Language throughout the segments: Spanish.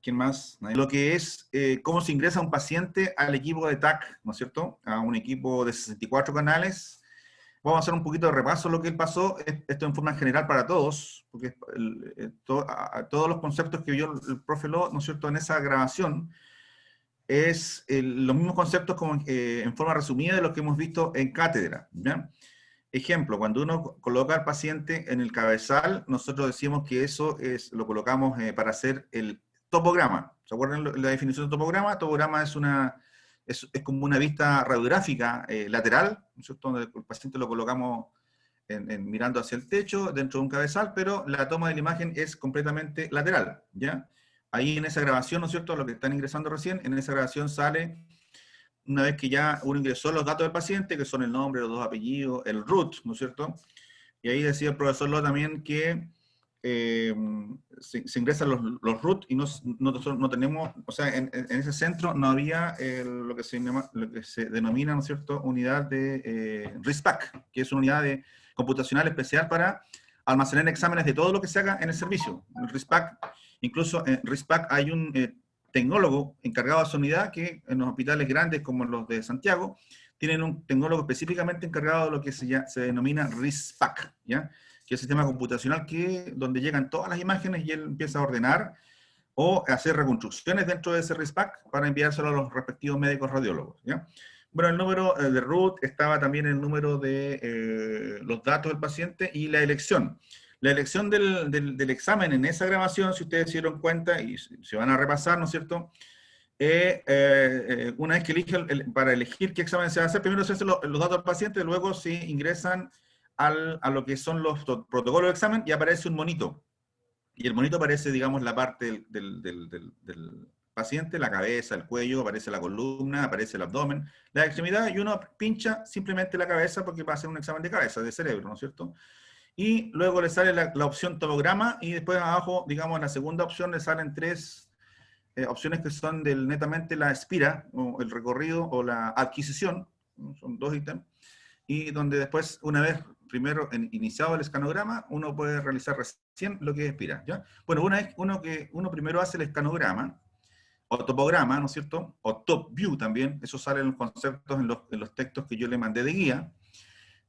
¿Quién más? Nadie. Lo que es cómo se ingresa un paciente al equipo de TAC, ¿no es cierto? A un equipo de 64 canales. Vamos a hacer un poquito de repaso de lo que pasó, esto en forma general para todos, porque todos los conceptos que vio el profe Lo, ¿no es cierto?, en esa grabación, es los mismos conceptos como en forma resumida de lo que hemos visto en cátedra, ¿ya? Ejemplo, cuando uno coloca al paciente en el cabezal, nosotros decimos que eso lo colocamos para hacer el topograma. ¿Se acuerdan la definición de topograma? Topograma es como una vista radiográfica lateral, ¿no es cierto?, donde el paciente lo colocamos mirando hacia el techo, dentro de un cabezal, pero la toma de la imagen es completamente lateral, ¿ya? Ahí en esa grabación, ¿no es cierto?, lo que están ingresando recién, en esa grabación sale, una vez que ya uno ingresó los datos del paciente, que son el nombre, los dos apellidos, el root, ¿no es cierto? Y ahí decía el profesor Lo también que se ingresan los root y no tenemos, o sea, en ese centro no había lo que se denomina, ¿no es cierto?, unidad de RISPAC, que es una unidad computacional especial para almacenar exámenes de todo lo que se haga en el servicio. El RISPAC, incluso en RISPAC hay un tecnólogo encargado de esa unidad que en los hospitales grandes como los de Santiago tienen un tecnólogo específicamente encargado de lo que se denomina RISPAC, ¿ya?, que es el sistema computacional donde llegan todas las imágenes y él empieza a ordenar o hacer reconstrucciones dentro de ese RISPAC para enviárselo a los respectivos médicos radiólogos, ¿ya? Bueno, el número de root estaba también el número de los datos del paciente y la elección. La elección del examen en esa grabación, si ustedes se dieron cuenta y se van a repasar, ¿no es cierto?, una vez que elige para elegir qué examen se va a hacer, primero se hacen los datos del paciente, luego se ingresan a lo que son los protocolos de examen y aparece un monito. Y el monito aparece, digamos, la parte del paciente, la cabeza, el cuello, aparece la columna, aparece el abdomen, la extremidad, y uno pincha simplemente la cabeza porque va a hacer un examen de cabeza, de cerebro, ¿no es cierto? Y luego le sale la opción topograma y después abajo, digamos, en la segunda opción le salen tres opciones que son netamente la espira, o el recorrido, o la adquisición, ¿no? Son dos ítems, y donde después, una vez primero iniciado el escanograma, uno puede realizar recién lo que es espira, ¿ya? Bueno, una vez uno primero hace el escanograma, o topograma, ¿no es cierto?, o top view también, eso sale en los conceptos, en los textos que yo le mandé de guía,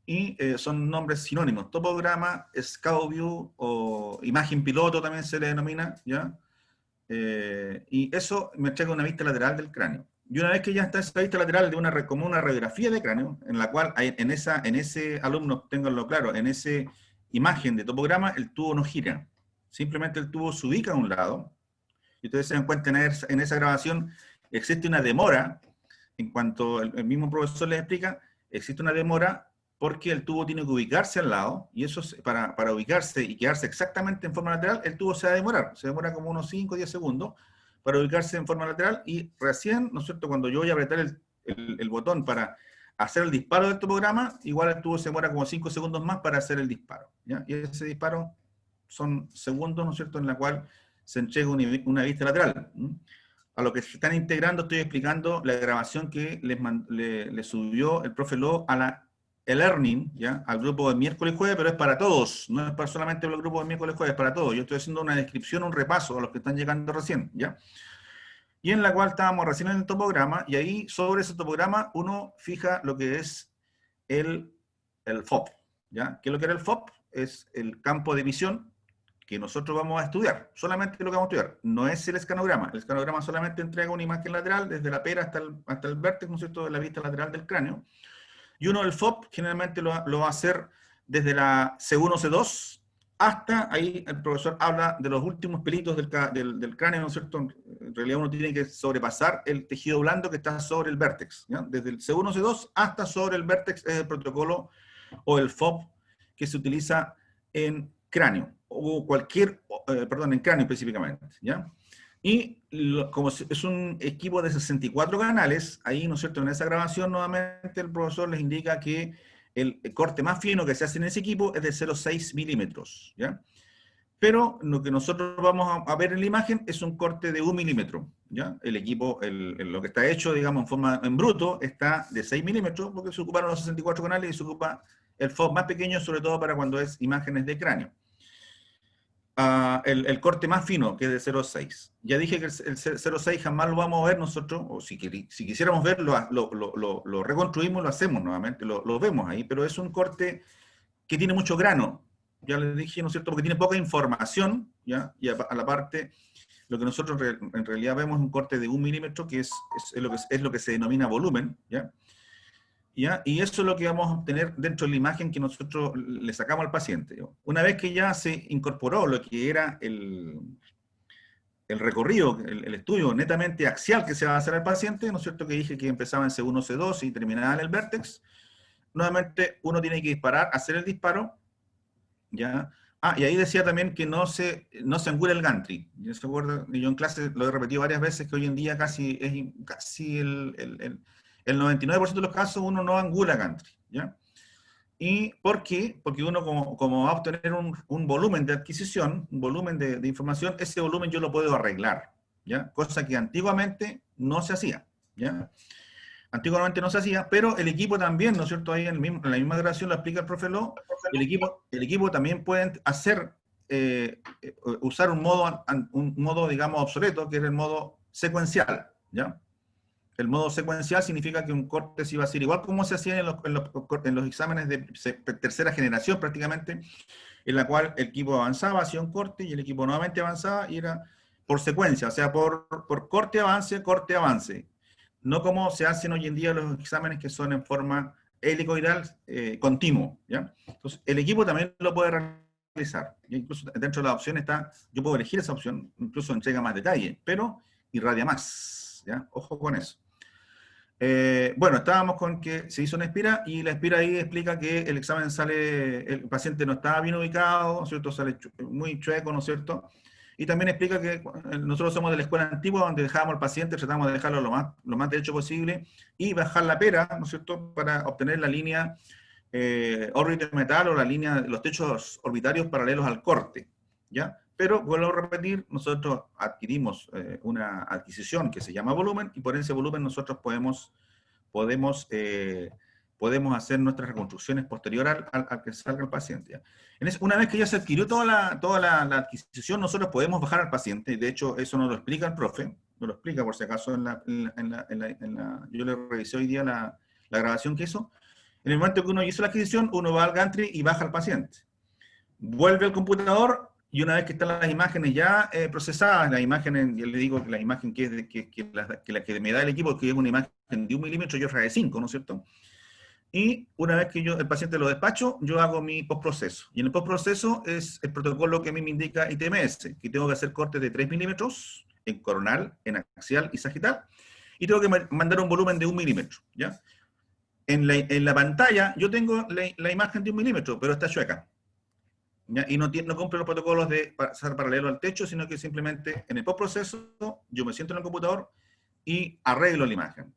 y son nombres sinónimos, topograma, scout view, o imagen piloto también se le denomina, ¿ya? Y eso me entrega una vista lateral del cráneo. Y una vez que ya está esa vista lateral como una radiografía de cráneo, en la cual en ese alumno, ténganlo claro, en esa imagen de topograma, el tubo no gira. Simplemente el tubo se ubica a un lado. Y ustedes se dan cuenta en esa grabación, existe una demora, en cuanto el mismo profesor les explica, existe una demora porque el tubo tiene que ubicarse al lado, y eso para ubicarse y quedarse exactamente en forma lateral, el tubo se va a demorar, se demora como unos 5 o 10 segundos para ubicarse en forma lateral, y recién, ¿no es cierto?, cuando yo voy a apretar el botón para hacer el disparo del topograma, igual el tubo se demora como 5 segundos más para hacer el disparo, ¿ya? Y ese disparo son segundos, ¿no es cierto?, en la cual se entrega una vista lateral. A lo que se están integrando, estoy explicando la grabación que le subió el profe Lo a la e-learning, ¿ya?, al grupo de miércoles y jueves, pero es para todos, no es para solamente el grupo de miércoles y jueves, es para todos. Yo estoy haciendo una descripción, un repaso a los que están llegando recién, ¿ya? Y en la cual estábamos recién en el topograma, y ahí sobre ese topograma uno fija lo que es el FOP, ¿ya? ¿Qué es lo que era el FOP? Es el campo de visión que nosotros vamos a estudiar, solamente lo que vamos a estudiar, no es el escanograma solamente entrega una imagen lateral desde la pera hasta el vértex, ¿no es cierto?, de la vista lateral del cráneo, y uno el FOP generalmente lo va a hacer desde la C1, C2, hasta ahí el profesor habla de los últimos pelitos del cráneo, ¿no es cierto? En realidad uno tiene que sobrepasar el tejido blando que está sobre el vértex, ¿ya? Desde el C1, C2 hasta sobre el vértex es el protocolo o el FOP que se utiliza en cráneo, o en cráneo específicamente, ¿ya? Y como es un equipo de 64 canales, ahí, ¿no es cierto?, en esa grabación nuevamente el profesor les indica que el corte más fino que se hace en ese equipo es de 0,6 milímetros, ¿ya? Pero lo que nosotros vamos a ver en la imagen es un corte de 1 milímetro, ¿ya? El equipo, lo que está hecho, digamos, en bruto, está de 6 milímetros, porque se ocuparon los 64 canales y se ocupa el FOB más pequeño, sobre todo para cuando es imágenes de cráneo. el corte más fino, que es de 0,6. Ya dije que el 0,6 jamás lo vamos a ver nosotros, o si quisiéramos verlo, lo reconstruimos, lo hacemos nuevamente, lo vemos ahí, pero es un corte que tiene mucho grano. Ya les dije, ¿no es cierto? Porque tiene poca información, ¿ya? Y a la parte, lo que nosotros en realidad vemos es un corte de 1 milímetro, que es lo que se denomina volumen, ¿ya? ¿Ya? Y eso es lo que vamos a obtener dentro de la imagen que nosotros le sacamos al paciente. Una vez que ya se incorporó lo que era el recorrido, el estudio netamente axial que se va a hacer al paciente, ¿no es cierto? Que dije que empezaba en C1, C2 y terminaba en el vértex. Nuevamente uno tiene que disparar, hacer el disparo, ¿ya? Y ahí decía también que no se angula el gantry. Yo en clase lo he repetido varias veces, que hoy en día casi el 99% de los casos uno no angula gantry, ¿ya? ¿Y por qué? Porque uno como va a obtener un volumen de adquisición, un volumen de información, ese volumen yo lo puedo arreglar, ¿ya? Cosa que antiguamente no se hacía, ¿ya? Antiguamente no se hacía, pero el equipo también, ¿no es cierto? Ahí en la misma grabación lo explica el profe Lo, el equipo también puede hacer, usar un modo, digamos, obsoleto, que es el modo secuencial, ¿ya? El modo secuencial significa que un corte se iba a hacer igual como se hacía en los exámenes de tercera generación prácticamente, en la cual el equipo avanzaba, hacía un corte, y el equipo nuevamente avanzaba, y era por secuencia, o sea, por corte, avance. No como se hacen hoy en día los exámenes que son en forma helicoidal continuo, ¿ya? Entonces, el equipo también lo puede realizar. Incluso dentro de la opción está, yo puedo elegir esa opción, incluso entrega más detalle, pero irradia más, ¿ya? Ojo con eso. Bueno, estábamos con que se hizo una espira, y la espira ahí explica que el examen sale, el paciente no estaba bien ubicado, ¿no es cierto? Sale muy chueco, ¿no es cierto? Y también explica que nosotros somos de la escuela antigua, donde dejábamos al paciente, tratamos de dejarlo lo más derecho posible, y bajar la pera, ¿no es cierto?, para obtener la línea órbita metal, o la línea, los techos orbitarios paralelos al corte, ¿ya? Pero, vuelvo a repetir, nosotros adquirimos una adquisición que se llama volumen, y por ese volumen nosotros podemos hacer nuestras reconstrucciones posteriores al que salga el paciente. Una vez que ya se adquirió toda la adquisición, nosotros podemos bajar al paciente. De hecho, eso nos lo explica el profe, nos lo explica por si acaso yo le revisé hoy día la grabación que hizo. En el momento que uno hizo la adquisición, uno va al gantry y baja al paciente. Vuelve al computador, y una vez que están las imágenes ya procesadas, las imágenes, yo le digo que la imagen la que me da el equipo, que es una imagen de 1 milímetro, yo RAE 5, ¿no es cierto? Y una vez que el paciente lo despacho, yo hago mi postproceso. Y en el postproceso es el protocolo que a mí me indica ITMS, que tengo que hacer cortes de 3 milímetros en coronal, en axial y sagital, y tengo que mandar un volumen de 1 milímetro, ¿ya? En la pantalla yo tengo la imagen de 1 milímetro, pero está chueca, ¿ya? Y no cumple los protocolos de pasar paralelo al techo, sino que simplemente en el postproceso yo me siento en el computador y arreglo la imagen.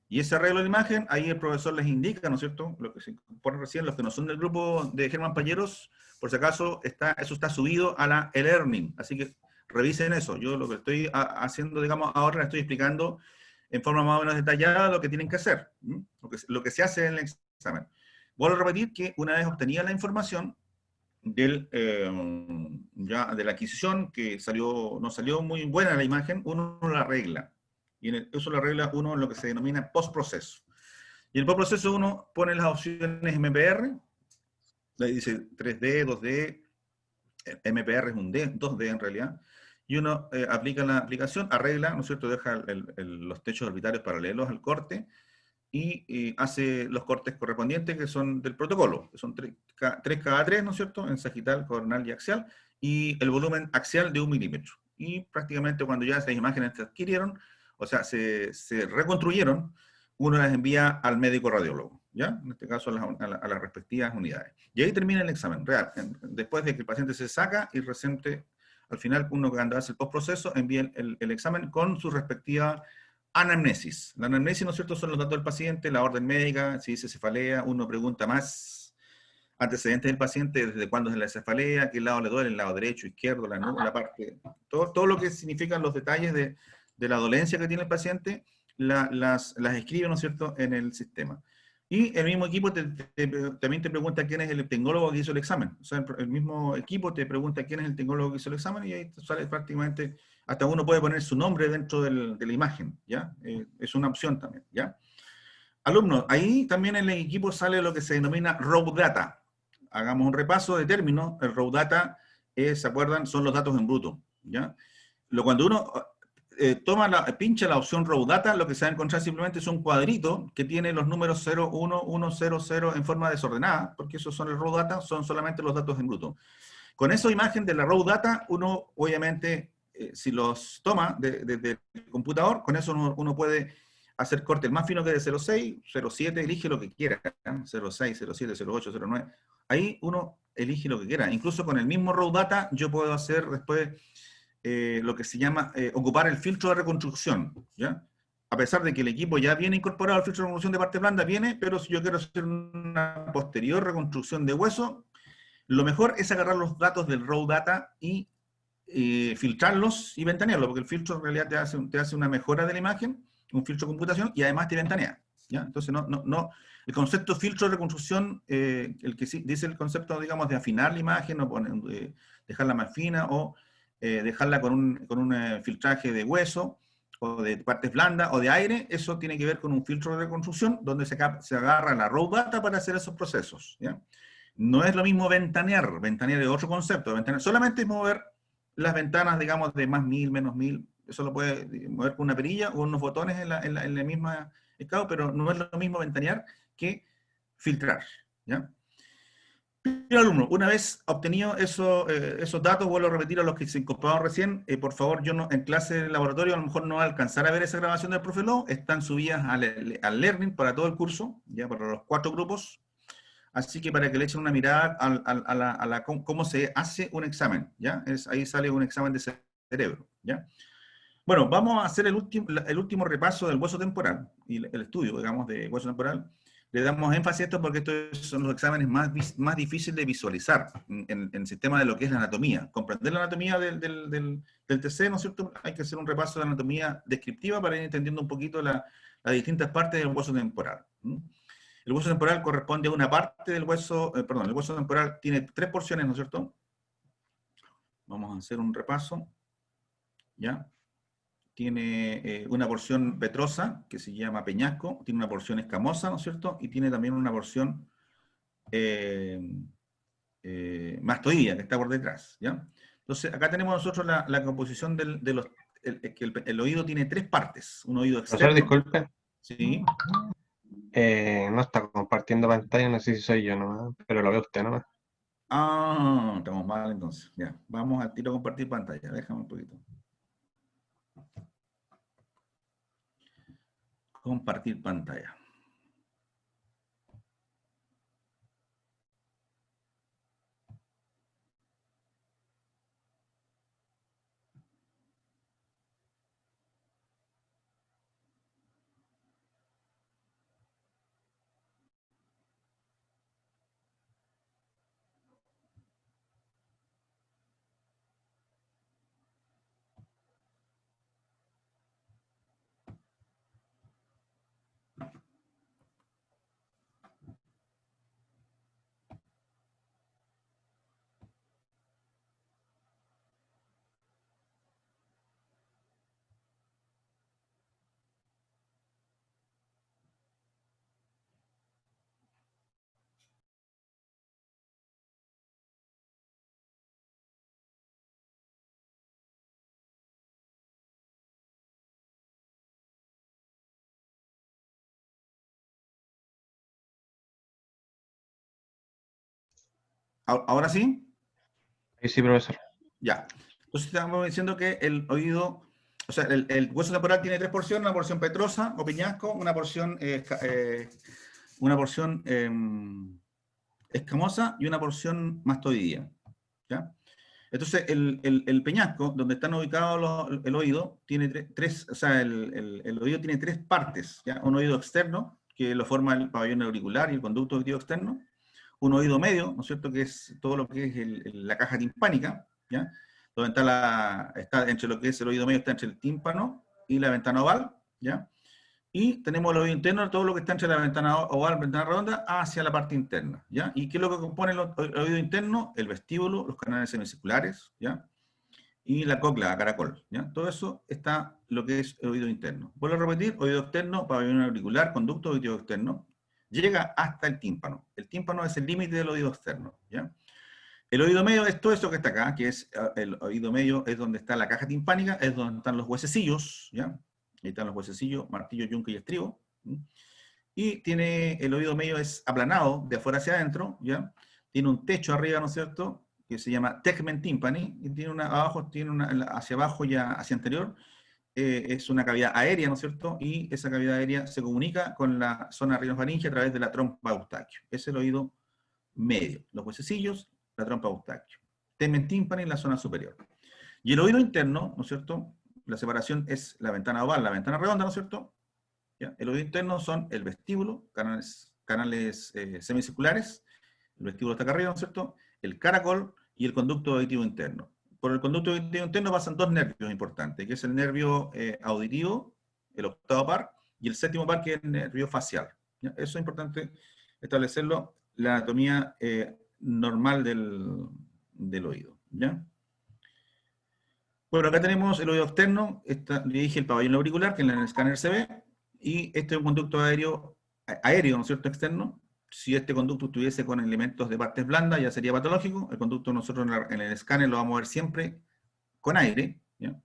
Y ese arreglo de la imagen, ahí el profesor les indica, ¿no es cierto?, lo que se pone recién, los que no son del grupo de Germán Palleros, por si acaso, eso está subido a la e-learning, así que revisen eso. Yo lo que estoy haciendo, digamos, ahora les estoy explicando en forma más o menos detallada lo que tienen que hacer, lo que se hace en el examen. Vuelvo a repetir que una vez obtenida la información ya de la adquisición, que no salió muy buena la imagen, uno la arregla. Y eso lo arregla uno en lo que se denomina postproceso. Y en el postproceso uno pone las opciones MPR, ahí dice 3D, 2D, MPR es un 2D en realidad, y uno aplica la aplicación, arregla, ¿no es cierto?, deja los techos orbitarios paralelos al corte, y hace los cortes correspondientes que son del protocolo, que son 3 cada 3, ¿no es cierto?, en sagital, coronal y axial, y el volumen axial de 1 milímetro. Y prácticamente cuando ya esas imágenes se adquirieron, o sea, se reconstruyeron, uno las envía al médico radiólogo, ¿ya? En este caso a las respectivas unidades. Y ahí termina el examen real. Después de que el paciente se saca, y reciente, al final, uno cuando hace el postproceso, envía el examen con su respectiva anamnesis. La anamnesis, ¿no es cierto?, son los datos del paciente, la orden médica, si dice cefalea, uno pregunta más antecedentes del paciente, desde cuándo es la cefalea, qué lado le duele, el lado derecho, izquierdo, la parte, todo lo que significan los detalles de la dolencia que tiene el paciente, las escribe, ¿no es cierto?, en el sistema. Y el mismo equipo también te pregunta quién es el tecnólogo que hizo el examen. O sea, el mismo equipo te pregunta quién es el tecnólogo que hizo el examen y ahí te sale prácticamente, hasta uno puede poner su nombre dentro de la imagen, ¿ya? Es una opción también, ¿ya? Alumnos, ahí también en el equipo sale lo que se denomina raw data. Hagamos un repaso de términos. El raw data, ¿se acuerdan? Son los datos en bruto, ¿ya? Cuando uno pincha la opción Raw Data, lo que se va a encontrar simplemente es un cuadrito que tiene los números 0, 1, 1, 0, 0 en forma desordenada, porque esos son el Raw Data, son solamente los datos en bruto. Con esa imagen de la Raw Data, uno obviamente, si los toma desde el computador, con eso uno puede hacer corte el más fino que de 0,6, 0,7, elige lo que quiera, 0,6, 0,7, 0,8, 0,9. Ahí uno elige lo que quiera. Incluso con el mismo Raw Data, yo puedo hacer después lo que se llama ocupar el filtro de reconstrucción, ¿ya? A pesar de que el equipo ya viene incorporado al filtro de reconstrucción de parte blanda, viene, pero si yo quiero hacer una posterior reconstrucción de hueso, lo mejor es agarrar los datos del raw data y filtrarlos y ventanearlos, porque el filtro en realidad te hace una mejora de la imagen, un filtro de computación, y además te ventanea, ¿ya? Entonces, el concepto filtro de reconstrucción, el que dice el concepto, digamos, de afinar la imagen, o dejarla más fina, o dejarla con un filtraje de hueso, o de partes blandas, o de aire, eso tiene que ver con un filtro de reconstrucción, donde se agarra la raw data para hacer esos procesos, ¿ya? No es lo mismo ventanear, ventanear es otro concepto, ventanear solamente es mover las ventanas, digamos, de más 1000, menos 1000, eso lo puede mover con una perilla o unos botones en la misma escala, pero no es lo mismo ventanear que filtrar, ¿ya? Pero alumno, una vez obtenido esos datos, vuelvo a repetir a los que se incorporaron recién, por favor, yo en clase de laboratorio a lo mejor no voy a alcanzar a ver esa grabación del profe Lo, están subidas al Learning para todo el curso, ya para los 4 grupos, así que para que le echen una mirada cómo se hace un examen, ¿ya? Ahí sale un examen de cerebro, ¿ya? Bueno, vamos a hacer el último repaso del hueso temporal, y el estudio, digamos, de hueso temporal. Le damos énfasis a esto porque estos son los exámenes más difíciles de visualizar en el sistema de lo que es la anatomía. Comprender la anatomía del TC, ¿no es cierto? Hay que hacer un repaso de la anatomía descriptiva para ir entendiendo un poquito las distintas partes del hueso temporal. El hueso temporal corresponde a una parte del hueso, el hueso temporal tiene 3 porciones, ¿no es cierto? Vamos a hacer un repaso, ¿ya? Tiene una porción petrosa, que se llama peñasco, tiene una porción escamosa, ¿no es cierto? Y tiene también una porción mastoidea, que está por detrás, ¿ya? Entonces, acá tenemos nosotros la composición de los... El oído tiene 3 partes, un oído Profesor, externo, disculpe, ¿sí? no está compartiendo pantalla, no sé si soy yo nomás, pero lo ve usted nomás. Ah, estamos mal entonces, ya. Vamos al tiro a compartir pantalla, déjame un poquito. Compartir pantalla. ¿Ahora sí? Ahí sí, profesor. Ya. Entonces estamos diciendo que el oído, o sea, el hueso temporal tiene 3 porciones, una porción petrosa o peñasco, una porción escamosa y una porción mastoidea, ¿ya? Entonces, el peñasco, donde están ubicados el oído, tiene o sea, el oído tiene 3 partes, ¿ya? Un oído externo, que lo forma el pabellón auricular y el conducto auditivo externo, un oído medio, ¿no es cierto?, que es todo lo que es la caja timpánica, ¿ya? Donde está entre lo que es el oído medio, está entre el tímpano y la ventana oval, ¿ya? Y tenemos el oído interno, todo lo que está entre la ventana oval y la ventana redonda, hacia la parte interna, ¿ya? ¿Y qué es lo que compone el oído interno? El vestíbulo, los canales semicirculares, ¿ya? Y la cóclea, la caracol, ¿ya? Todo eso está lo que es el oído interno. Vuelvo a repetir, oído externo, pabellón auricular, conducto oído externo, llega hasta el tímpano. El tímpano es el límite del oído externo, ¿ya? El oído medio es todo esto que está acá, que es el oído medio, es donde está la caja timpánica, es donde están los huesecillos, ¿ya? Ahí están los huesecillos, martillo, yunque y estribo. ¿Sí? Y tiene, el oído medio es aplanado, de afuera hacia adentro, ¿ya? Tiene un techo arriba, ¿no es cierto?, que se llama tegmen timpani, y tiene una, abajo, tiene una, hacia abajo y hacia anterior, es una cavidad aérea, ¿no es cierto?, y esa cavidad aérea se comunica con la zona rinofaringe a través de la trompa Eustaquio. Es el oído medio, los huesecillos, la trompa Eustaquio. Tegmen timpani en la zona superior. Y el oído interno, ¿no es cierto?, la separación es la ventana oval, la ventana redonda, ¿no es cierto? ¿Ya? El oído interno son el vestíbulo, canales semicirculares, el vestíbulo está acá arriba, ¿no es cierto? El caracol y el conducto auditivo interno. Por el conducto auditivo interno pasan dos nervios importantes, que es el nervio auditivo, el octavo par, y el séptimo par, que es el nervio facial. ¿Ya? Eso es importante establecerlo, la anatomía normal del oído. ¿Ya? Bueno, acá tenemos el oído externo, le dije el pabellón auricular, que en el escáner se ve, y este es un conducto aéreo, ¿no es cierto?, externo. Si este conducto estuviese con elementos de partes blandas, ya sería patológico. El conducto nosotros en el escáner lo vamos a ver siempre con aire, ¿ya?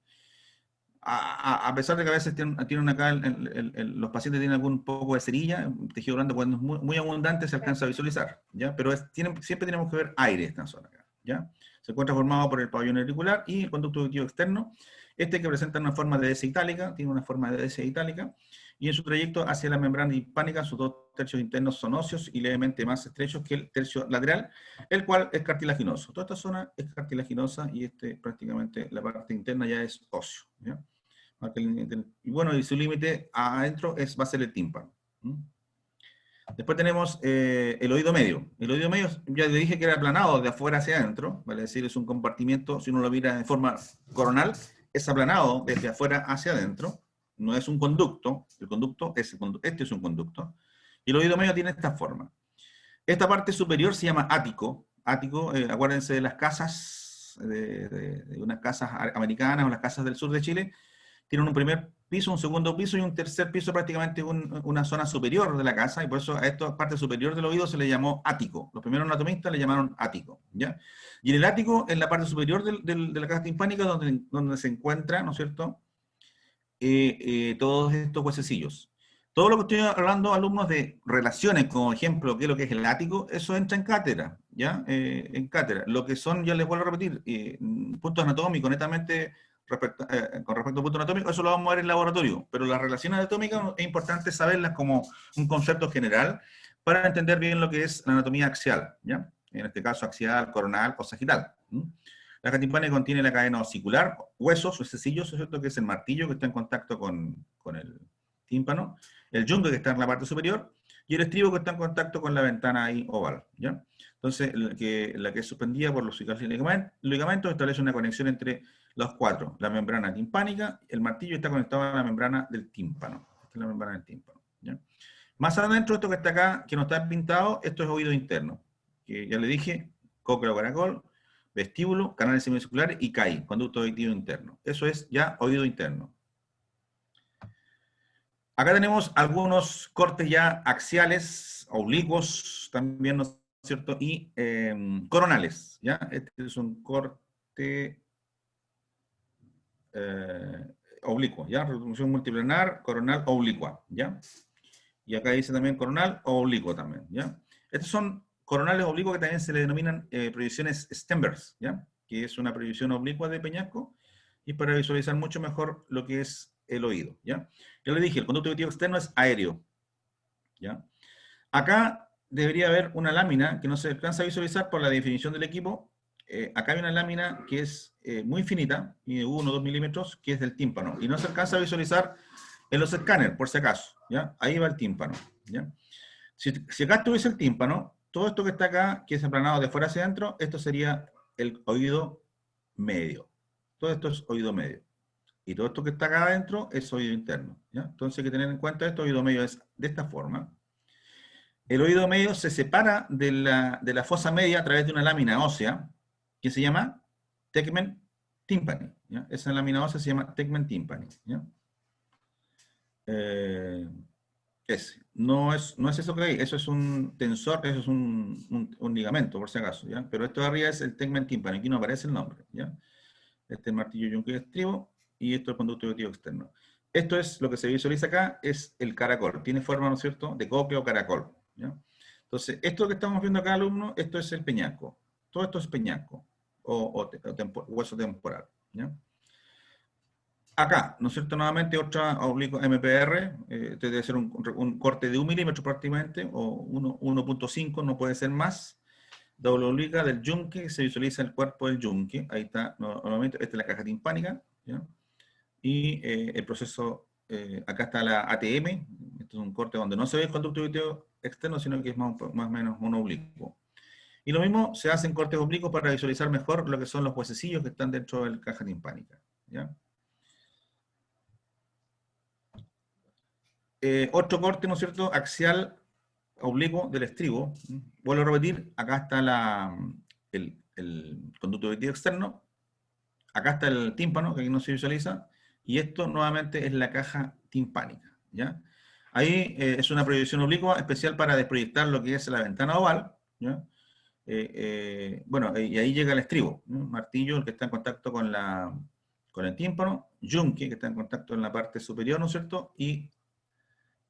A pesar de que a veces tienen acá, los pacientes tienen algún poco de cerilla, el tejido blando cuando es muy, muy abundante se alcanza a visualizar, ¿ya? Pero siempre tenemos que ver aire esta zona acá, ¿ya? Se encuentra formado por el pabellón auricular y el conducto auditivo externo, que presenta una forma de S itálica, tiene una forma de S itálica, y en su trayecto hacia la membrana timpánica, sus dos tercios internos son óseos y levemente más estrechos que el tercio lateral, el cual es cartilaginoso. Toda esta zona es cartilaginosa y prácticamente la parte interna ya es óseo, ¿ya? Y bueno, y su límite adentro va a ser el tímpano. Después tenemos el oído medio. El oído medio, ya le dije que era aplanado de afuera hacia adentro, vale decir, es un compartimiento, si uno lo mira de forma coronal, es aplanado desde afuera hacia adentro, no es un conducto, este es un conducto, y el oído medio tiene esta forma. Esta parte superior se llama ático, acuérdense de las casas, de unas casas americanas o las casas del sur de Chile, tienen un primer piso, un segundo piso y un tercer piso, prácticamente una zona superior de la casa, y por eso a esta parte superior del oído se le llamó ático. Los primeros anatomistas le llamaron ático, ¿ya? Y en el ático, en la parte superior de la caja timpánica, donde se encuentra, ¿no es cierto?, todos estos huesecillos. Todo lo que estoy hablando, alumnos, de relaciones, como ejemplo, qué es lo que es el ático, eso entra en cátedra, ¿ya? En cátedra. Lo que son, ya les vuelvo a repetir, puntos anatómicos, netamente con respecto al punto anatómico, eso lo vamos a ver en el laboratorio, pero las relaciones anatómicas es importante saberlas como un concepto general para entender bien lo que es la anatomía axial, ¿ya? En este caso axial, coronal o sagital. La caja timpánica contiene la cadena osicular, huesos, huesecillos, ¿cierto?, que es el martillo que está en contacto con el tímpano, el yunque que está en la parte superior, y el estribo que está en contacto con la ventana ahí oval, ¿ya? Entonces, la que es suspendida por los ligamentos establece una conexión entre los cuatro, la membrana timpánica, el martillo está conectado a la membrana del tímpano. Esta es la membrana del tímpano, ¿ya? Más adentro, esto que está acá, que no está pintado, esto es oído interno, que ya le dije, cóclea o caracol, vestíbulo, canales semicirculares y CAI, conducto auditivo interno. Eso es ya oído interno. Acá tenemos algunos cortes ya axiales, oblicuos también, ¿no es cierto? Y coronales, ¿ya? Este es un corte oblicuo, ¿ya? Reducción multiplanar, coronal, oblicua, ¿ya? Y acá dice también coronal o oblicuo también, ¿ya? Estos son coronales oblicuos que también se le denominan proyecciones Stenberg, ¿ya? Que es una proyección oblicua de peñasco, y para visualizar mucho mejor lo que es el oído, ¿ya? Ya le dije, el conducto auditivo externo es aéreo, ¿ya? Acá debería haber una lámina que no se alcanza a visualizar por la definición del equipo. Acá hay una lámina que es muy finita, de 1 o 2 milímetros, que es del tímpano, y no se alcanza a visualizar en los escáneres, por si acaso, ¿ya? Ahí va el tímpano, ¿ya? Si acá estuviese el tímpano, todo esto que está acá, que es aplanado de fuera hacia adentro, esto sería el oído medio. Todo esto es oído medio. y todo esto que está acá adentro es oído interno, ¿ya? Entonces hay que tener en cuenta esto, oído medio es de esta forma. El oído medio se separa de la fosa media a través de una lámina ósea que se llama tegmen tympani, ¿ya? Esa lámina ósea se llama tegmen tympani, ¿ya? No es eso que hay, eso es un tensor, eso es un ligamento, por si acaso, ¿ya? Pero esto de arriba es el tegmen tympani, aquí no aparece el nombre, ¿ya? Este es el martillo yunque de estribo, y esto es el conducto auditivo externo. Esto es lo que se visualiza acá, es el caracol, tiene forma, ¿no es cierto?, de cóclea o caracol, ¿ya? Entonces, esto que estamos viendo acá, alumno, esto es el peñasco, todo esto es peñasco, hueso temporal, ¿ya? Acá, ¿no es cierto? Nuevamente otra oblicuo MPR, este debe ser un corte de 1 milímetro prácticamente, o 1.5, no puede ser más. Doble oblicuo del yunque, se visualiza el cuerpo del yunque, ahí está, nuevamente, esta es la caja timpánica, ¿ya? Y el proceso, acá está la ATM, esto es un corte donde no se ve el conducto auditivo externo, sino que es más o menos un oblicuo. Y lo mismo se hace en cortes oblicuos para visualizar mejor lo que son los huesecillos que están dentro de la caja timpánica, ¿ya? Otro corte, ¿no es cierto?, axial oblicuo del estribo. Vuelvo a repetir, acá está el conducto auditivo externo, acá está el tímpano, que aquí no se visualiza, y esto nuevamente es la caja timpánica, ¿ya? Ahí es una proyección oblicua especial para desproyectar lo que es la ventana oval, ¿ya? Bueno, y ahí llega el estribo, ¿no? Martillo, el que está en contacto con el tímpano, yunque, que está en contacto en la parte superior, ¿no es cierto?, y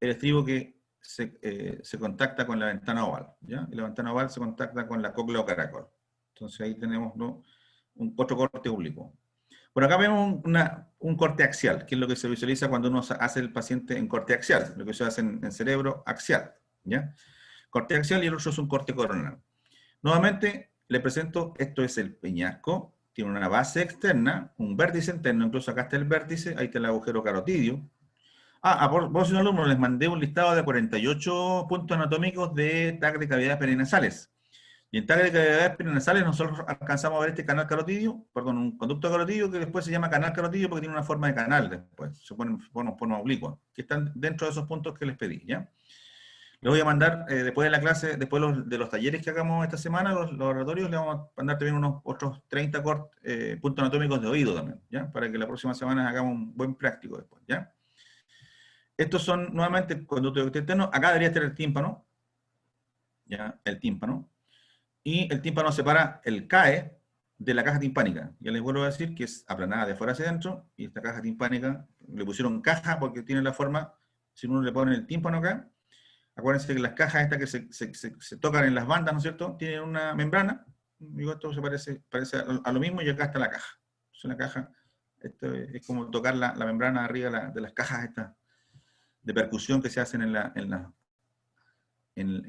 el estribo que se contacta con la ventana oval, ¿ya? Y la ventana oval se contacta con la cóclea o caracol. Entonces ahí tenemos, ¿no?, otro corte oblicuo. Por acá vemos un corte axial, que es lo que se visualiza cuando uno hace el paciente en corte axial, lo que se hace en cerebro axial, ¿ya? Corte axial y el otro es un corte coronal. Nuevamente, le presento, esto es el peñasco, tiene una base externa, un vértice interno, incluso acá está el vértice, ahí está el agujero carotidio. Por si un alumno les mandé un listado de 48 puntos anatómicos de TAC de cavidades perinasales. Y en TAC de cavidades perinasales nosotros alcanzamos a ver este canal carotidio, perdón, un conducto carotidio que después se llama canal carotidio porque tiene una forma de canal después, se pone oblicuo, que están dentro de esos puntos que les pedí, ¿ya? Les voy a mandar, después de la clase, después de los talleres que hagamos esta semana, los laboratorios, les vamos a mandar también unos otros 30 puntos anatómicos de oído también, ¿ya? Para que la próxima semana hagamos un buen práctico después, ¿ya? Estos son nuevamente conductos externos. Acá debería estar el tímpano, ¿ya? El tímpano. Y el tímpano separa el CAE de la caja timpánica. Ya les vuelvo a decir que es aplanada de afuera hacia adentro, y esta caja timpánica, le pusieron caja porque tiene la forma, si uno le pone el tímpano acá, acuérdense que las cajas estas que se tocan en las bandas, ¿no es cierto?, tienen una membrana. Digo, esto se parece a lo mismo, y acá está la caja. Es una caja, esto es como tocar la membrana arriba de las cajas estas de percusión que se hacen en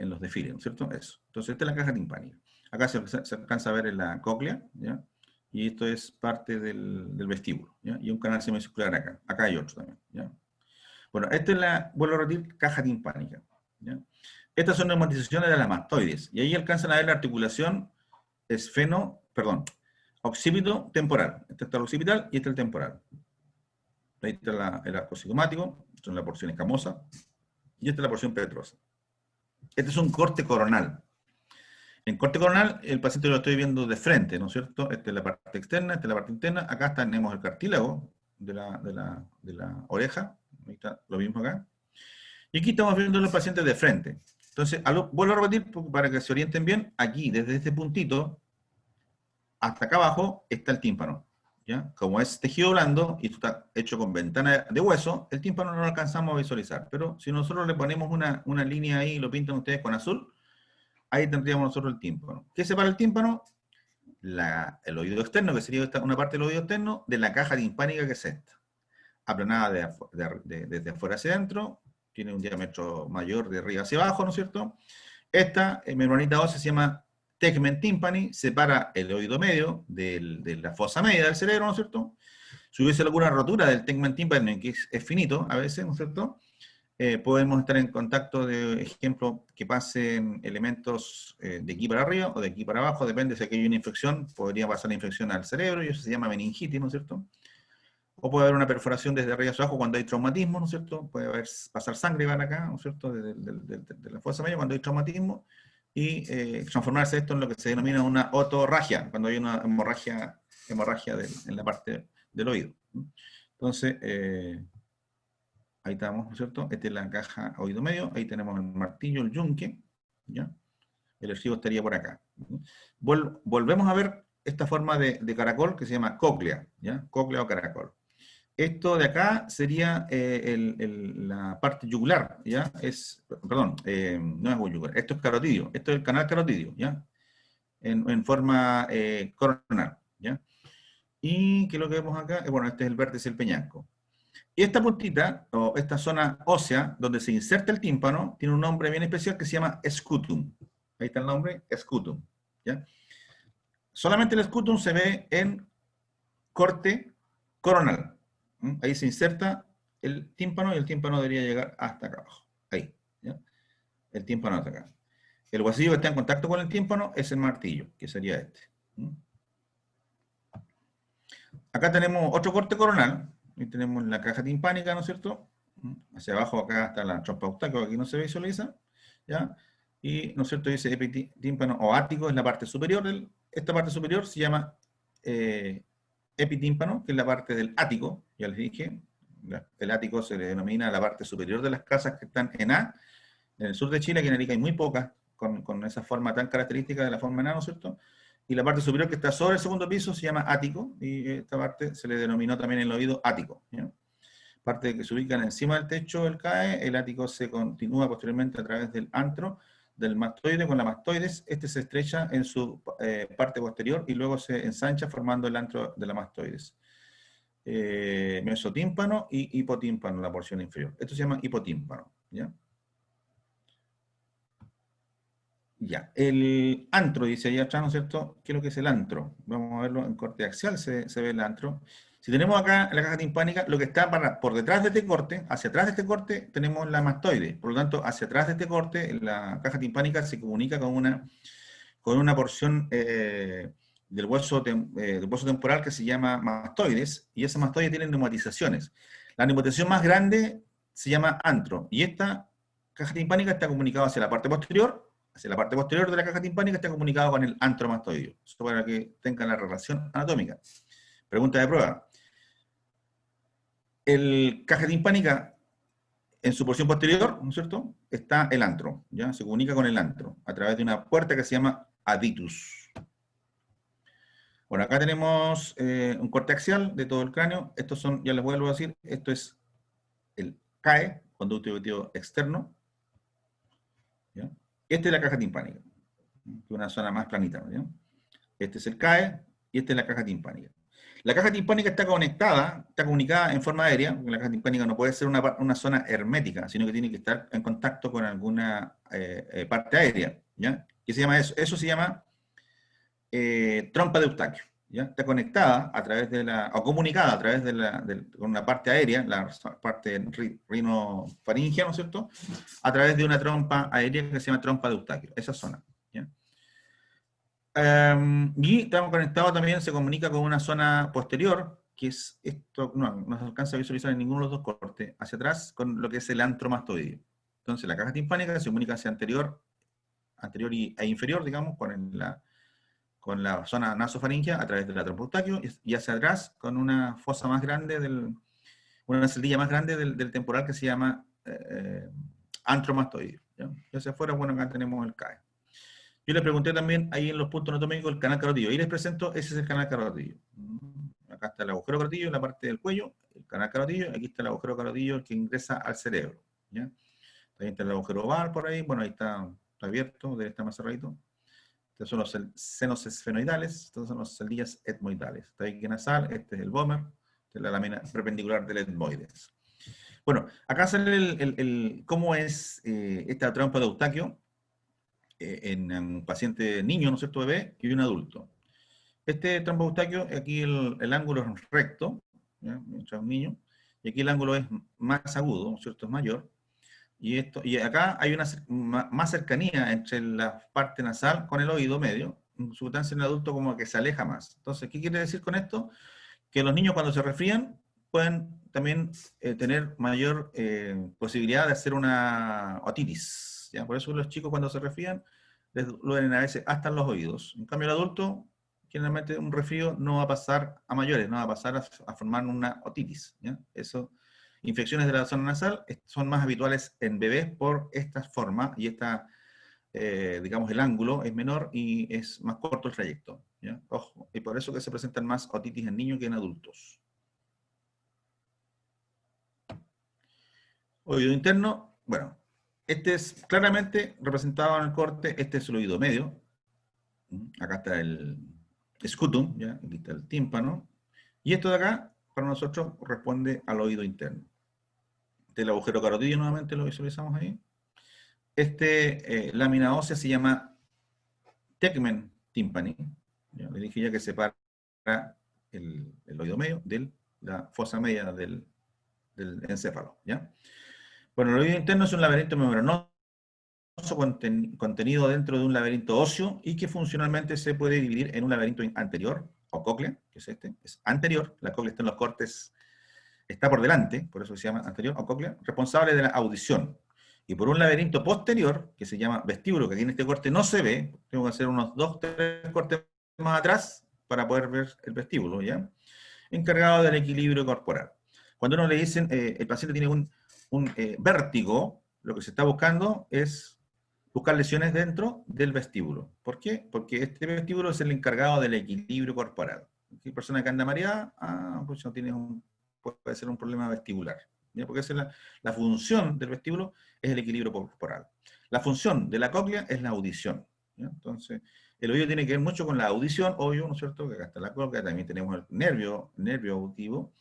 los desfiles, ¿no es cierto? Eso. Entonces, esta es la caja timpánica. Acá se alcanza a ver en la cóclea, ¿ya? Y esto es parte del vestíbulo, ¿ya? Y un canal semicircular acá. Acá hay otro también, ¿ya? Bueno, esta es vuelvo a repetir, caja timpánica, ¿ya? Estas son neumatizaciones de las mastoides, y ahí alcanzan a ver la articulación occipito temporal. Este está el occipital y este es el temporal. Ahí está el arco cigomático, esta es la porción escamosa, y esta es la porción petrosa. Este es un corte coronal. En corte coronal, el paciente lo estoy viendo de frente, ¿no es cierto? Esta es la parte externa, esta es la parte interna. Acá tenemos el cartílago de la oreja. Ahí está lo mismo acá. Y aquí estamos viendo a los pacientes de frente. Entonces, vuelvo a repetir para que se orienten bien. Aquí, desde este puntito hasta acá abajo, está el tímpano, ¿ya? Como es tejido blando y esto está hecho con ventana de hueso, el tímpano no lo alcanzamos a visualizar. Pero si nosotros le ponemos una línea ahí y lo pintan ustedes con azul, ahí tendríamos nosotros el tímpano. ¿Qué separa el tímpano? El oído externo, que sería una parte del oído externo, de la caja timpánica, que es esta. Aplanada desde afuera hacia adentro, tiene un diámetro mayor de arriba hacia abajo, ¿no es cierto? Esta membranita ósea se llama tegmen tympani, separa el oído medio de la fosa media del cerebro, ¿no es cierto? Si hubiese alguna rotura del tegmen tympani, que es finito a veces, ¿no es cierto?, podemos estar en contacto, de ejemplo, que pasen elementos de aquí para arriba o de aquí para abajo, depende si aquí hay una infección, podría pasar la infección al cerebro, y eso se llama meningitis, ¿no es cierto? o puede haber una perforación desde arriba hacia abajo cuando hay traumatismo, ¿no es cierto? Puede haber, pasar sangre para acá, ¿no es cierto? De la fosa media cuando hay traumatismo, y transformarse esto en lo que se denomina una otorragia, cuando hay una hemorragia en la parte del oído. Entonces, ahí estamos, ¿no es cierto? Esta es la caja oído medio, ahí tenemos el martillo, el yunque, ¿ya? El archivo estaría por acá. Volvemos a ver esta forma de caracol que se llama cóclea, ¿ya? Cóclea o caracol. Esto de acá sería la parte yugular, ¿ya? Perdón, no es yugular, esto es carotidio, esto es el canal carotidio, ¿ya? En forma coronal, ¿ya? Y que lo que vemos acá, bueno, este es el vértice del peñasco. Y esta puntita, o esta zona ósea, donde se inserta el tímpano, tiene un nombre bien especial que se llama scutum. Ahí está el nombre, scutum, ¿ya? Solamente el scutum se ve en corte coronal. Ahí se inserta el tímpano y el tímpano debería llegar hasta acá abajo. Ahí, ¿ya? El tímpano hasta acá. El huesillo que está en contacto con el tímpano es el martillo, que sería este. Acá tenemos otro corte coronal. Ahí tenemos la caja timpánica, ¿no es cierto? Hacia abajo acá está la trompa de Eustaquio, aquí no se visualiza, ¿ya? Y, ¿no es cierto?, dice epitímpano o ático, es la parte superior. Esta parte superior se llama epitímpano, que es la parte del ático, ya les dije. El ático se le denomina la parte superior de las casas que están en A. En el sur de Chile, aquí en Arica hay muy pocas con esa forma tan característica de la forma en A, ¿no es cierto? Y la parte superior que está sobre el segundo piso se llama ático, y esta parte se le denominó también en el oído ático, ¿ya? Parte que se ubican encima del techo del CAE, el ático se continúa posteriormente a través del antro, del mastoide con la mastoides. Este se estrecha en su parte posterior y luego se ensancha formando el antro de la mastoides. Mesotímpano y hipotímpano, la porción inferior. Esto se llama hipotímpano, ¿ya? Ya, el antro, dice ahí atrás, ¿no es cierto? ¿Qué es lo que es el antro? Vamos a verlo en corte axial, se ve el antro. Si tenemos acá la caja timpánica, lo que está por detrás de este corte, hacia atrás de este corte, tenemos la mastoide. Por lo tanto, hacia atrás de este corte, la caja timpánica se comunica con una porción del hueso temporal que se llama mastoides, y esa mastoide tiene neumatizaciones. La neumatización más grande se llama antro, y esta caja timpánica está comunicada hacia la parte posterior de la caja timpánica, está comunicado con el antromastoideo. Eso para que tengan la relación anatómica. Pregunta de prueba. El caja timpánica, en su porción posterior, ¿no es cierto?, está el antro, ¿ya? Se comunica con el antro a través de una puerta que se llama aditus. Bueno, acá tenemos un corte axial de todo el cráneo. Estos son, ya les vuelvo a decir, esto es el CAE, conducto auditivo externo, ¿ya? Esta es la caja timpánica, que es una zona más planita, ¿no? Este es el CAE y esta es la caja timpánica. La caja timpánica está comunicada en forma aérea, porque la caja timpánica no puede ser una zona hermética, sino que tiene que estar en contacto con alguna parte aérea, ¿ya? ¿Qué se llama eso? Eso se llama trompa de Eustaquio, ¿ya? Está conectada a través o comunicada a través con una parte aérea, la parte rinofaringea, ¿no es cierto?, a través de una trompa aérea que se llama trompa de Eustaquio, esa zona, ¿ya? Y estamos conectados también, se comunica con una zona posterior, que es esto, no se alcanza a visualizar en ninguno de los dos cortes, hacia atrás, con lo que es el antromastoideo. Entonces la caja timpánica se comunica hacia anterior e inferior, digamos, con la zona nasofaringea a través de la trompa de Eustaquio, y hacia atrás con una fosa más grande, una celdilla más grande del temporal que se llama antromastoideo, ¿ya? Y hacia afuera, bueno, acá tenemos el CAE. Yo les pregunté también ahí en los puntos anatómicos el canal carotidio, y les presento, ese es el canal carotidio. Acá está el agujero carotidio en la parte del cuello, el canal carotidio, aquí está el agujero carotidio que ingresa al cerebro, ¿ya? También está el agujero oval por ahí, bueno, ahí está abierto, debe estar más cerradito. Estos son los senos esfenoidales, estos son las celdillas etmoidales. Tabique nasal, este es el vómer, esta es la lámina perpendicular del etmoides. Bueno, acá sale cómo es esta trompa de Eustaquio en un paciente niño, ¿no es cierto?, bebé, y un adulto. Este trompa de Eustaquio, aquí el ángulo es recto, ¿ya?, mientras es un niño, y aquí el ángulo es más agudo, ¿no es cierto?, es mayor. Y acá hay una más cercanía entre la parte nasal con el oído medio, en substancia en el adulto como que se aleja más. Entonces, ¿qué quiere decir con esto? Que los niños cuando se resfrían, pueden también tener mayor posibilidad de hacer una otitis, ¿ya? Por eso los chicos cuando se resfrían les duelen a veces hasta en los oídos. En cambio el adulto, generalmente un resfrío no va a pasar a mayores, no va a pasar a formar una otitis, ¿ya? Eso, infecciones de la zona nasal son más habituales en bebés por esta forma y esta, digamos, el ángulo es menor y es más corto el trayecto, ¿ya? Ojo, y por eso que se presentan más otitis en niños que en adultos. Oído interno, bueno, este es claramente representado en el corte, este es el oído medio, acá está el scutum, ¿ya? Aquí está el tímpano, y esto de acá, para nosotros, corresponde al oído interno. Este es el agujero carotídeo, nuevamente lo visualizamos ahí. Lámina ósea se llama tegmen tympani, ¿ya? Le dije ya que separa el oído medio de la fosa media del encéfalo, ¿ya? Bueno, el oído interno es un laberinto membranoso contenido dentro de un laberinto óseo y que funcionalmente se puede dividir en un laberinto anterior, o cóclea, que es este, es anterior, la cóclea está en los cortes, está por delante, por eso se llama anterior, o cóclea, responsable de la audición. Y por un laberinto posterior, que se llama vestíbulo, que aquí en este corte no se ve, tengo que hacer unos 2, 3 cortes más atrás para poder ver el vestíbulo, ¿ya? Encargado del equilibrio corporal. Cuando uno le dicen, el paciente tiene un vértigo, lo que se está buscando es buscar lesiones dentro del vestíbulo. ¿Por qué? Porque este vestíbulo es el encargado del equilibrio corporal. Hay persona que anda mareada, pues no tiene puede ser un problema vestibular, ¿ya? Porque esa es la función del vestíbulo, es el equilibrio corporal. La función de la cóclea es la audición, ¿ya? Entonces, el oído tiene que ver mucho con la audición, obvio, ¿no es cierto? Que acá está la cóclea, también tenemos el nervio auditivo,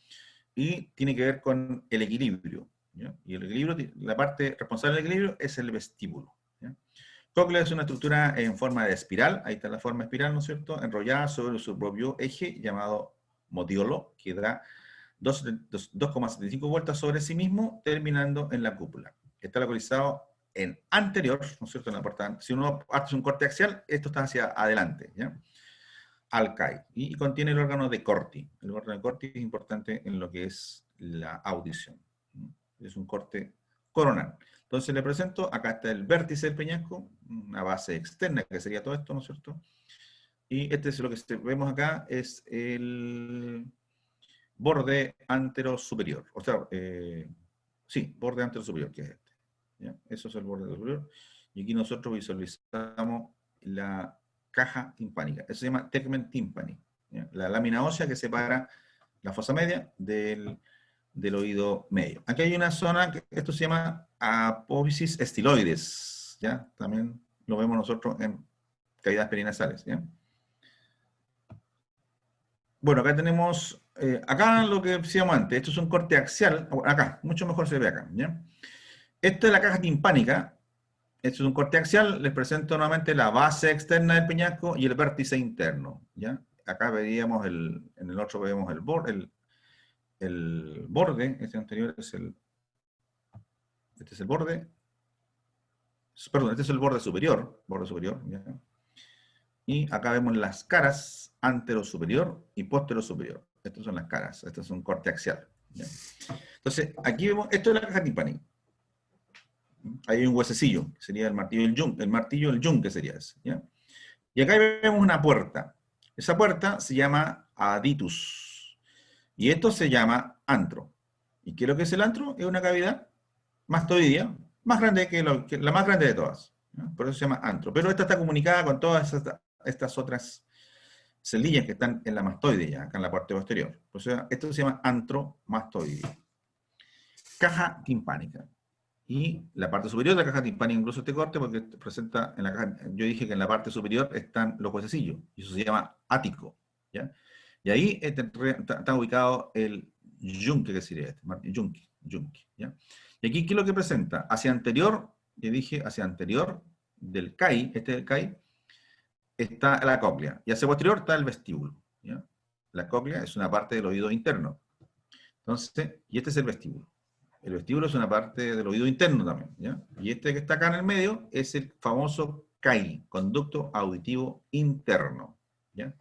y tiene que ver con el equilibrio, ¿ya? Y el equilibrio, la parte responsable del equilibrio es el vestíbulo, ¿ya? Cóclea es una estructura en forma de espiral, ahí está la forma espiral, ¿no es cierto?, enrollada sobre su propio eje llamado modiolo, que da 2,75 vueltas sobre sí mismo, terminando en la cúpula. Está localizado en anterior, ¿no es cierto?, en la parte, si uno hace un corte axial, esto está hacia adelante, ¿ya?, al CAI, y contiene el órgano de Corti. El órgano de Corti es importante en lo que es la audición. Es un corte coronal. Entonces le presento, acá está el vértice del peñasco, una base externa, que sería todo esto, ¿no es cierto? Y este es lo que vemos acá, es el borde antero superior. O sea, sí, borde antero superior, que es este, ¿ya? Eso es el borde superior. Y aquí nosotros visualizamos la caja timpánica. Eso se llama tegmen tympani, ¿ya? La lámina ósea que separa la fosa media del oído medio. Aquí hay una zona, que esto se llama apófisis estiloides, ¿ya? También lo vemos nosotros en cavidades perinasales, ¿ya? Bueno, acá tenemos, acá lo que decíamos antes, esto es un corte axial, acá, mucho mejor se ve acá, ¿ya? Esta es la caja timpánica, esto es un corte axial, les presento nuevamente la base externa del peñasco y el vértice interno, ¿ya? Acá veríamos, en el otro vemos el borde, este anterior es este es el borde, perdón, este es el borde superior, ¿ya? Y acá vemos las caras antero-superior y posterior-superior. Estas son las caras, este es un corte axial, ¿ya? Entonces, aquí vemos, esto es la caja timpánica. Ahí hay un huesecillo, que sería el martillo del yunque sería ese, ¿ya? Y acá vemos una puerta. Esa puerta se llama aditus. Y esto se llama antro. ¿Y qué es lo que es el antro? Es una cavidad mastoidea, más grande que la más grande de todas, ¿no? Por eso se llama antro. Pero esta está comunicada con todas estas otras celillas que están en la mastoide, ya, acá en la parte posterior. O sea, esto se llama antromastoide. Caja timpánica. Y la parte superior de la caja timpánica, incluso este corte, porque presenta en la caja, yo dije que en la parte superior están los huesecillos, y eso se llama ático, ¿ya? Y ahí está ubicado el yunque, que sería este, yunque, ¿ya? Y aquí, ¿qué es lo que presenta? Hacia anterior, yo dije, hacia anterior del CAI, este del CAI, está la cóclea, y hacia posterior está el vestíbulo, ¿ya? La cóclea es una parte del oído interno. Entonces, y este es el vestíbulo. El vestíbulo es una parte del oído interno también, ¿ya? Y este que está acá en el medio es el famoso CAI, conducto auditivo interno, ¿ya?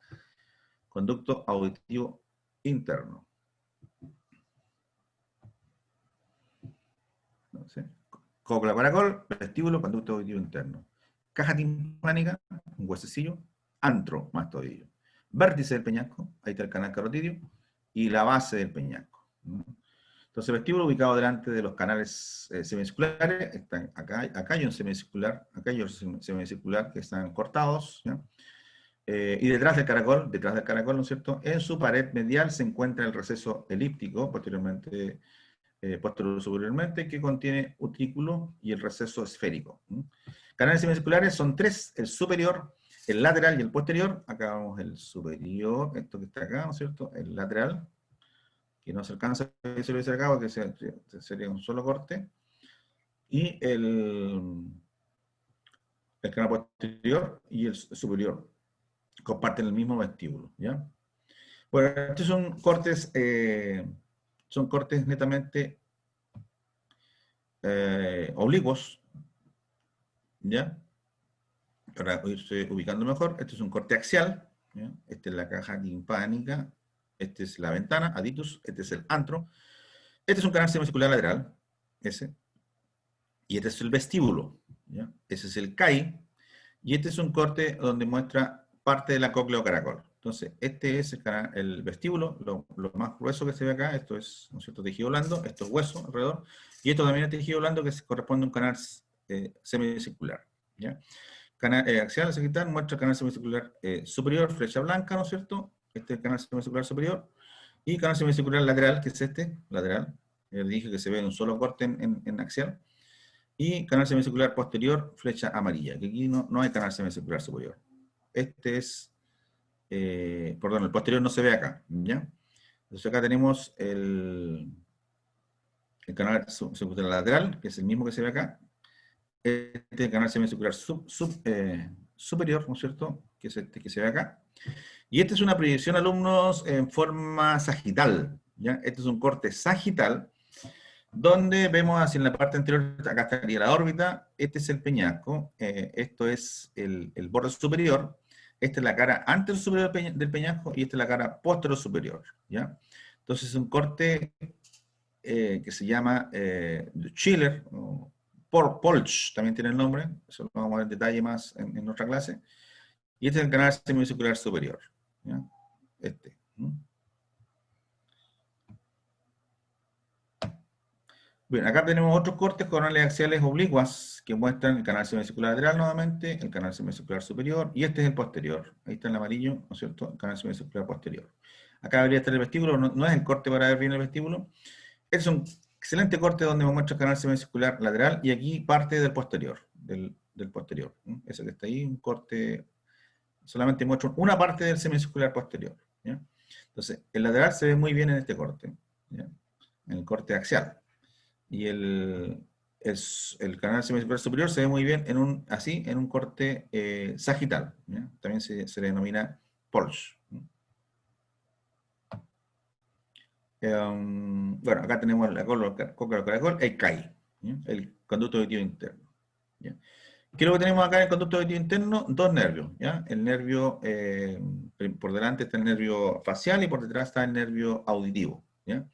Conducto auditivo interno. cóclea caracol, vestíbulo, conducto auditivo interno. Caja timpánica, un huesecillo, antro, mastoideo. Vértice del peñasco, ahí está el canal carotidio, y la base del peñasco. Entonces, vestíbulo ubicado delante de los canales semicirculares, están acá hay un semicircular, acá hay un semicircular que están cortados, ¿ya? Y detrás del caracol, ¿no es cierto? En su pared medial se encuentra el receso elíptico, posteriormente superiormente, que contiene utrículo y el receso esférico. Canales semicirculares son tres: el superior, el lateral y el posterior. Acá vemos el superior, esto que está acá, ¿no es cierto? El lateral, que no se alcanza a visualizar acá, porque sería un solo corte. Y el canal posterior y el superior comparten el mismo vestíbulo, ¿ya? Bueno, estos son cortes netamente oblicuos, ¿ya? Para irse ubicando mejor, este es un corte axial, ¿ya? Esta es la caja timpánica, esta es la ventana, aditus, este es el antro, este es un canal semicircular lateral, ese, y este es el vestíbulo, ¿ya? Ese es el CAI, y este es un corte donde muestra parte de la cóclea o caracol. Entonces, este es el vestíbulo, lo más grueso que se ve acá. Esto es, ¿no es cierto?, tejido blando, esto es hueso alrededor, y esto también es tejido blando que corresponde a un canal semicircular, ¿ya? Canal axial sagital muestra el canal semicircular superior, flecha blanca, ¿no es cierto? Este es el canal semicircular superior, y canal semicircular lateral, que es este, lateral, dije que se ve en un solo corte en axial, y canal semicircular posterior, flecha amarilla, que aquí no hay canal semicircular superior. Este es, perdón, el posterior no se ve acá, ¿ya? Entonces acá tenemos el canal semicircular lateral, que es el mismo que se ve acá. Este es el canal semicircular superior, ¿no es cierto?, que es este que se ve acá. Y esta es una proyección, alumnos, en forma sagital, ¿ya? Este es un corte sagital, donde vemos así en la parte anterior, acá estaría la órbita, este es el peñasco, esto es el borde superior, esta es la cara anterior superior del peñasco, y esta es la cara posterior superior, ¿ya? Entonces es un corte que se llama Schiller, Polch también tiene el nombre, eso lo vamos a ver en detalle más en nuestra clase, y este es el canal semicircular superior, ¿ya? Este. Bien, acá tenemos otros cortes coronales axiales oblicuas que muestran el canal semicircular lateral nuevamente, el canal semicircular superior, y este es el posterior. Ahí está el amarillo, ¿no es cierto? El canal semicircular posterior. Acá debería estar el vestíbulo, no es el corte para ver bien el vestíbulo. Este es un excelente corte donde me muestra el canal semicircular lateral, y aquí parte del posterior, del posterior. Ese que está ahí, un corte, solamente muestra una parte del semicircular posterior, ¿ya? Entonces, el lateral se ve muy bien en este corte, ¿ya? En el corte axial. Y el canal semicircular superior se ve muy bien en un corte sagital, ¿ya? También se le denomina Polch. Bueno, acá tenemos la cóclea caracol, el CAI, ¿ya? El conducto auditivo interno, ¿ya? ¿Qué es lo que tenemos acá en el conducto auditivo interno? Dos nervios, ¿ya? El nervio, por delante está el nervio facial y por detrás está el nervio auditivo, ¿ya?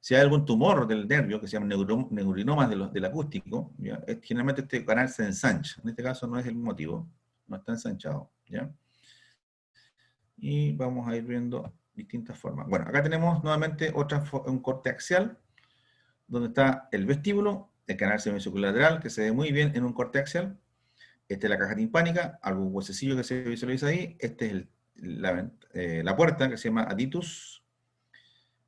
Si hay algún tumor del nervio, que se llama neurinomas del acústico, ¿ya? Generalmente este canal se ensancha. En este caso no es el motivo, no está ensanchado, ¿ya? Y vamos a ir viendo distintas formas. Bueno, acá tenemos nuevamente un corte axial, donde está el vestíbulo, el canal semicircular lateral, que se ve muy bien en un corte axial. Esta es la caja timpánica, algún huesecillo que se visualiza ahí. Este es la puerta, que se llama aditus.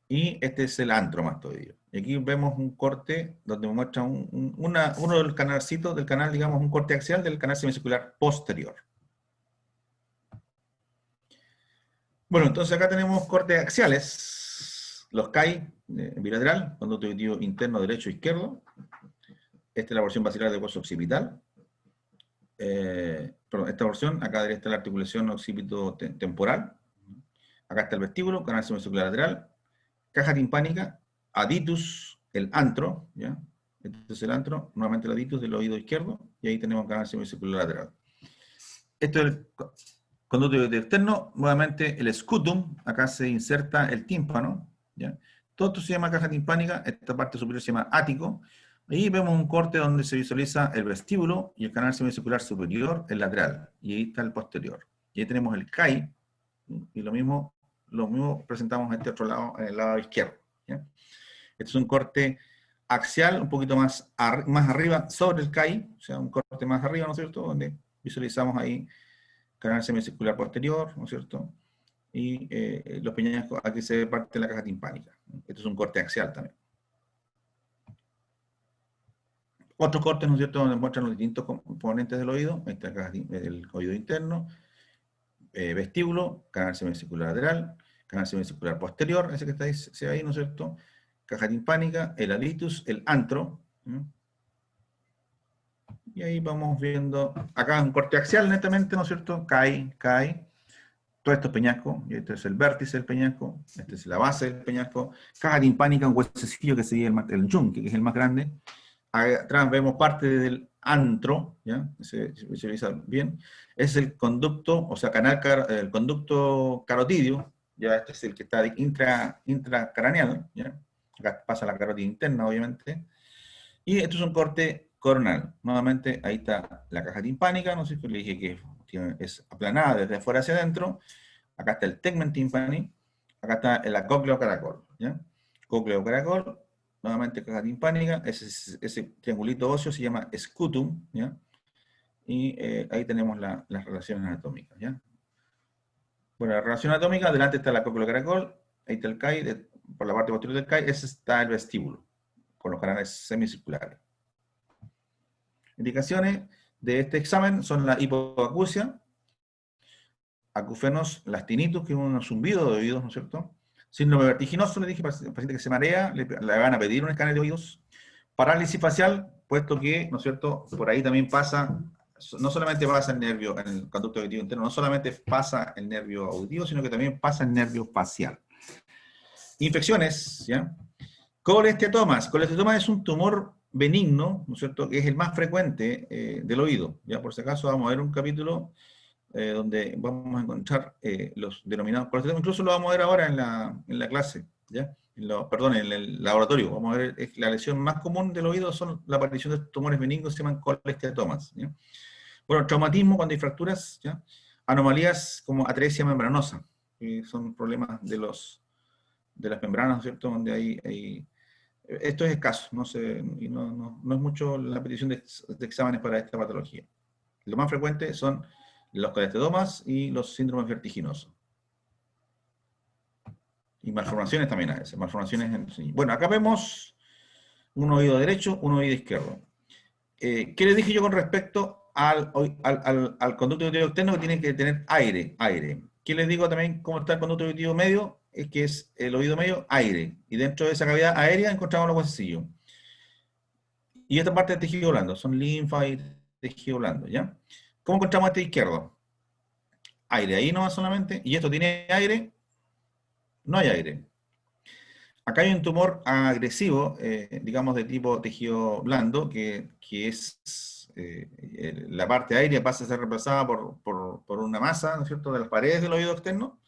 Y este es el antromastoideo. Y aquí vemos un corte donde me muestra uno de los canalcitos del canal, digamos, un corte axial del canal semicircular posterior. Bueno, entonces acá tenemos cortes axiales. Los CAI bilateral, conducto auditivo interno derecho e izquierdo. Esta es la porción basilar del hueso occipital. Perdón, esta porción, acá debería estar la articulación occipito-temporal. Acá está el vestíbulo, canal semicircular lateral. Caja timpánica, aditus, el antro, ¿ya? Este es el antro, nuevamente el aditus del oído izquierdo, y ahí tenemos el canal semicircular lateral. Esto es el conducto externo, nuevamente el scutum, acá se inserta el tímpano, ¿ya? Todo esto se llama caja timpánica, esta parte superior se llama ático, Ahí vemos un corte donde se visualiza el vestíbulo y el canal semicircular superior, el lateral, y ahí está el posterior. Y ahí tenemos el CAI, y lo mismo presentamos a este otro lado, en el lado izquierdo. ¿Ya? Este es un corte axial, un poquito más arriba, sobre el CAI, o sea, un corte más arriba, ¿no es cierto?, donde visualizamos ahí canal semicircular posterior, ¿no es cierto?, y los peñascos, aquí se ve parte de la caja timpánica. Este es un corte axial también. Otros cortes, ¿no es cierto?, donde muestran los distintos componentes del oído. Ahí está el oído interno, vestíbulo, canal semicircular lateral, canal semicircular posterior, ese que está ahí, ¿no es cierto?, caja timpánica, el alitus, el antro. Y ahí vamos viendo, acá es un corte axial netamente, ¿no es cierto?, cae. Todo esto es peñasco, y este es el vértice del peñasco, esta es la base del peñasco, caja timpánica, un huesecillo que sería el yunque, que es el más grande. Atrás vemos parte del antro, ¿ya? Se visualiza bien. Es el conducto, o sea, el conducto carotidio, ya este es el que está intracraneal, ¿ya? Acá pasa la carótida interna, obviamente. Y esto es un corte coronal. Nuevamente, ahí está la caja timpánica, no sé si le dije que es aplanada desde afuera hacia adentro. Acá está el tegmen timpani, acá está el acócleo caracol, ¿ya? Cócleo caracol, nuevamente caja timpánica, ese triangulito óseo se llama scutum, ¿ya? Y ahí tenemos las relaciones anatómicas, ¿ya? Bueno, la relación anatómica, delante está el acócleo caracol, ahí está el CAI, por la parte posterior del CAI, ese está el vestíbulo, con los canales semicirculares. Indicaciones de este examen son la hipoacusia, acúfenos, las tinnitus, que es un zumbido de oídos, ¿no es cierto? Síndrome vertiginoso, le dije, paciente que se marea, le van a pedir un escáner de oídos. Parálisis facial, puesto que, ¿no es cierto?, por ahí también pasa, no solamente pasa el nervio en el conducto auditivo interno, no solamente pasa el nervio auditivo, sino que también pasa el nervio facial. Infecciones, ¿ya? Colesteatomas. Colesteatoma es un tumor benigno, ¿no es cierto?, que es el más frecuente del oído. Ya, por si acaso, vamos a ver un capítulo donde vamos a encontrar los denominados colesteatomas. Incluso lo vamos a ver ahora en la clase, ¿ya? Perdón, en el laboratorio. Vamos a ver, la lesión más común del oído son la aparición de tumores benignos, se llaman colesteatomas, ¿ya? Bueno, traumatismo cuando hay fracturas, ¿ya? Anomalías como atresia membranosa, que son problemas de las membranas, ¿no es cierto?, donde esto es escaso, no es mucho la petición de exámenes para esta patología. Lo más frecuente son los colesteatomas y los síndromes vertiginosos. Y malformaciones también a veces. Bueno, acá vemos un oído derecho, un oído izquierdo. ¿Qué les dije yo con respecto al conducto auditivo externo? Que tiene que tener aire. ¿Qué les digo también cómo está el conducto auditivo medio? Es que es el oído medio, aire. Y dentro de esa cavidad aérea encontramos los huesecillos. Y esta parte del tejido blando, son linfa y tejido blando, ¿ya? ¿Cómo encontramos este izquierdo? Aire, ahí no solamente. ¿Y esto tiene aire? No hay aire. Acá hay un tumor agresivo, digamos de tipo tejido blando, que es la parte aérea pasa a ser reemplazada por una masa, ¿no es cierto?, de las paredes del oído externo,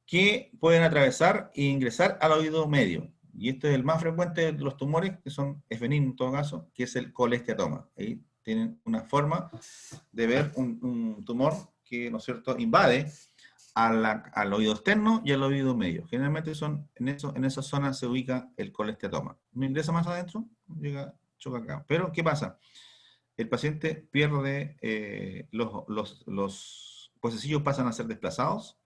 que pueden atravesar e ingresar al oído medio. Y este es el más frecuente de los tumores, que es benigno en todo caso, que es el colesteatoma. Ahí tienen una forma de ver un tumor que, ¿no es cierto?, invade al oído externo y al oído medio. Generalmente en esa zona se ubica el colesteatoma. No ingresa más adentro, choca acá. Pero, ¿qué pasa? El paciente pierde, los huesecillos pasan a ser desplazados,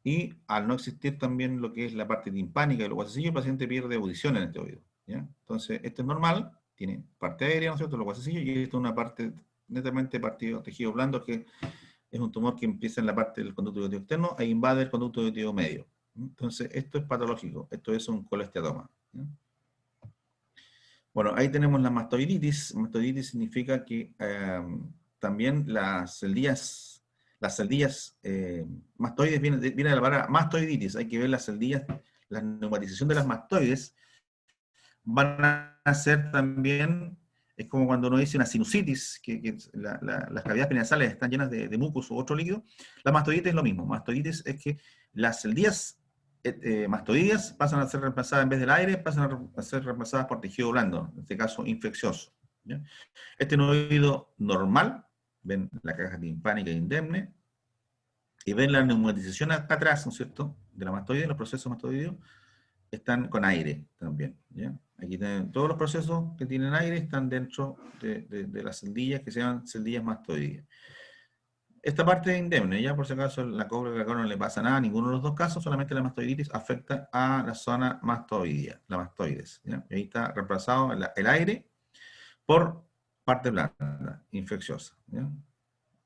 y al no existir también lo que es la parte timpánica de los huesecillos, el paciente pierde audición en este oído, ¿ya? Entonces, esto es normal, tiene parte aérea, ¿no es cierto?, los huesecillos, y esto es una parte netamente tejido blando, que es un tumor que empieza en la parte del conducto auditivo externo e invade el conducto auditivo medio. Entonces, esto es patológico, esto es un colesteatoma, ¿ya? Bueno, ahí tenemos la mastoiditis. Mastoiditis significa que también las celdillas mastoides viene de la palabra mastoiditis. Hay que ver las celdillas, la neumatización de las mastoides van a ser también, es como cuando uno dice una sinusitis, que las cavidades paranasales están llenas de mucus u otro líquido. La mastoiditis es lo mismo. Mastoiditis es que las celdillas mastoideas pasan a ser reemplazadas en vez del aire, pasan a ser reemplazadas por tejido blando, en este caso infeccioso. ¿Ya? Este oído normal, ven la caja timpánica indemne, y ven la neumatización acá atrás, ¿no es cierto?, de la mastoide, los procesos mastoideos, están con aire también. ¿Ya? Aquí tienen todos los procesos que tienen aire, están dentro de las celdillas que se llaman celdillas mastoideas. Esta parte es indemne, ya por si acaso la cobra acá no le pasa nada, ninguno de los dos casos, solamente la mastoiditis afecta a la zona mastoidea, la mastoides. ¿Ya? Y ahí está reemplazado el aire por parte blanda, infecciosa. ¿Ya?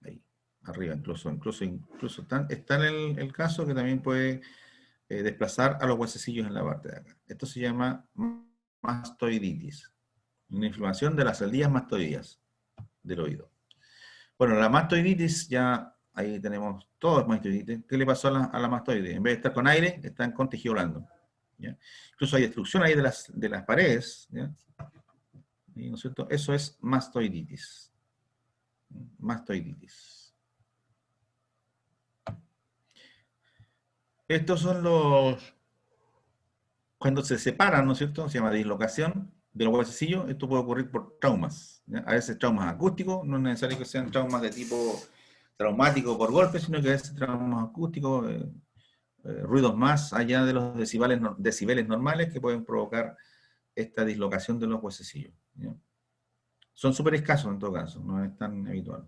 Ahí, arriba, incluso está en el caso que también puede desplazar a los huesecillos en la parte de acá. Esto se llama mastoiditis, una inflamación de las celdillas mastoideas del oído. Bueno, la mastoiditis, ya ahí tenemos todo es mastoiditis. ¿Qué le pasó a la mastoide? En vez de estar con aire, están con tejido blando. ¿Ya? Incluso hay destrucción ahí de las paredes. ¿Ya? ¿No es cierto? Eso es mastoiditis. Mastoiditis. Estos son los... Cuando se separan, ¿no es cierto? Se llama dislocación de los huesecillos. Esto puede ocurrir por traumas. ¿Ya? A veces traumas acústicos, no es necesario que sean traumas de tipo traumático por golpe, sino que a veces traumas acústicos, ruidos más allá de los decibeles normales que pueden provocar esta dislocación de los huesecillos. ¿Ya? Son súper escasos en todo caso, no es tan habitual.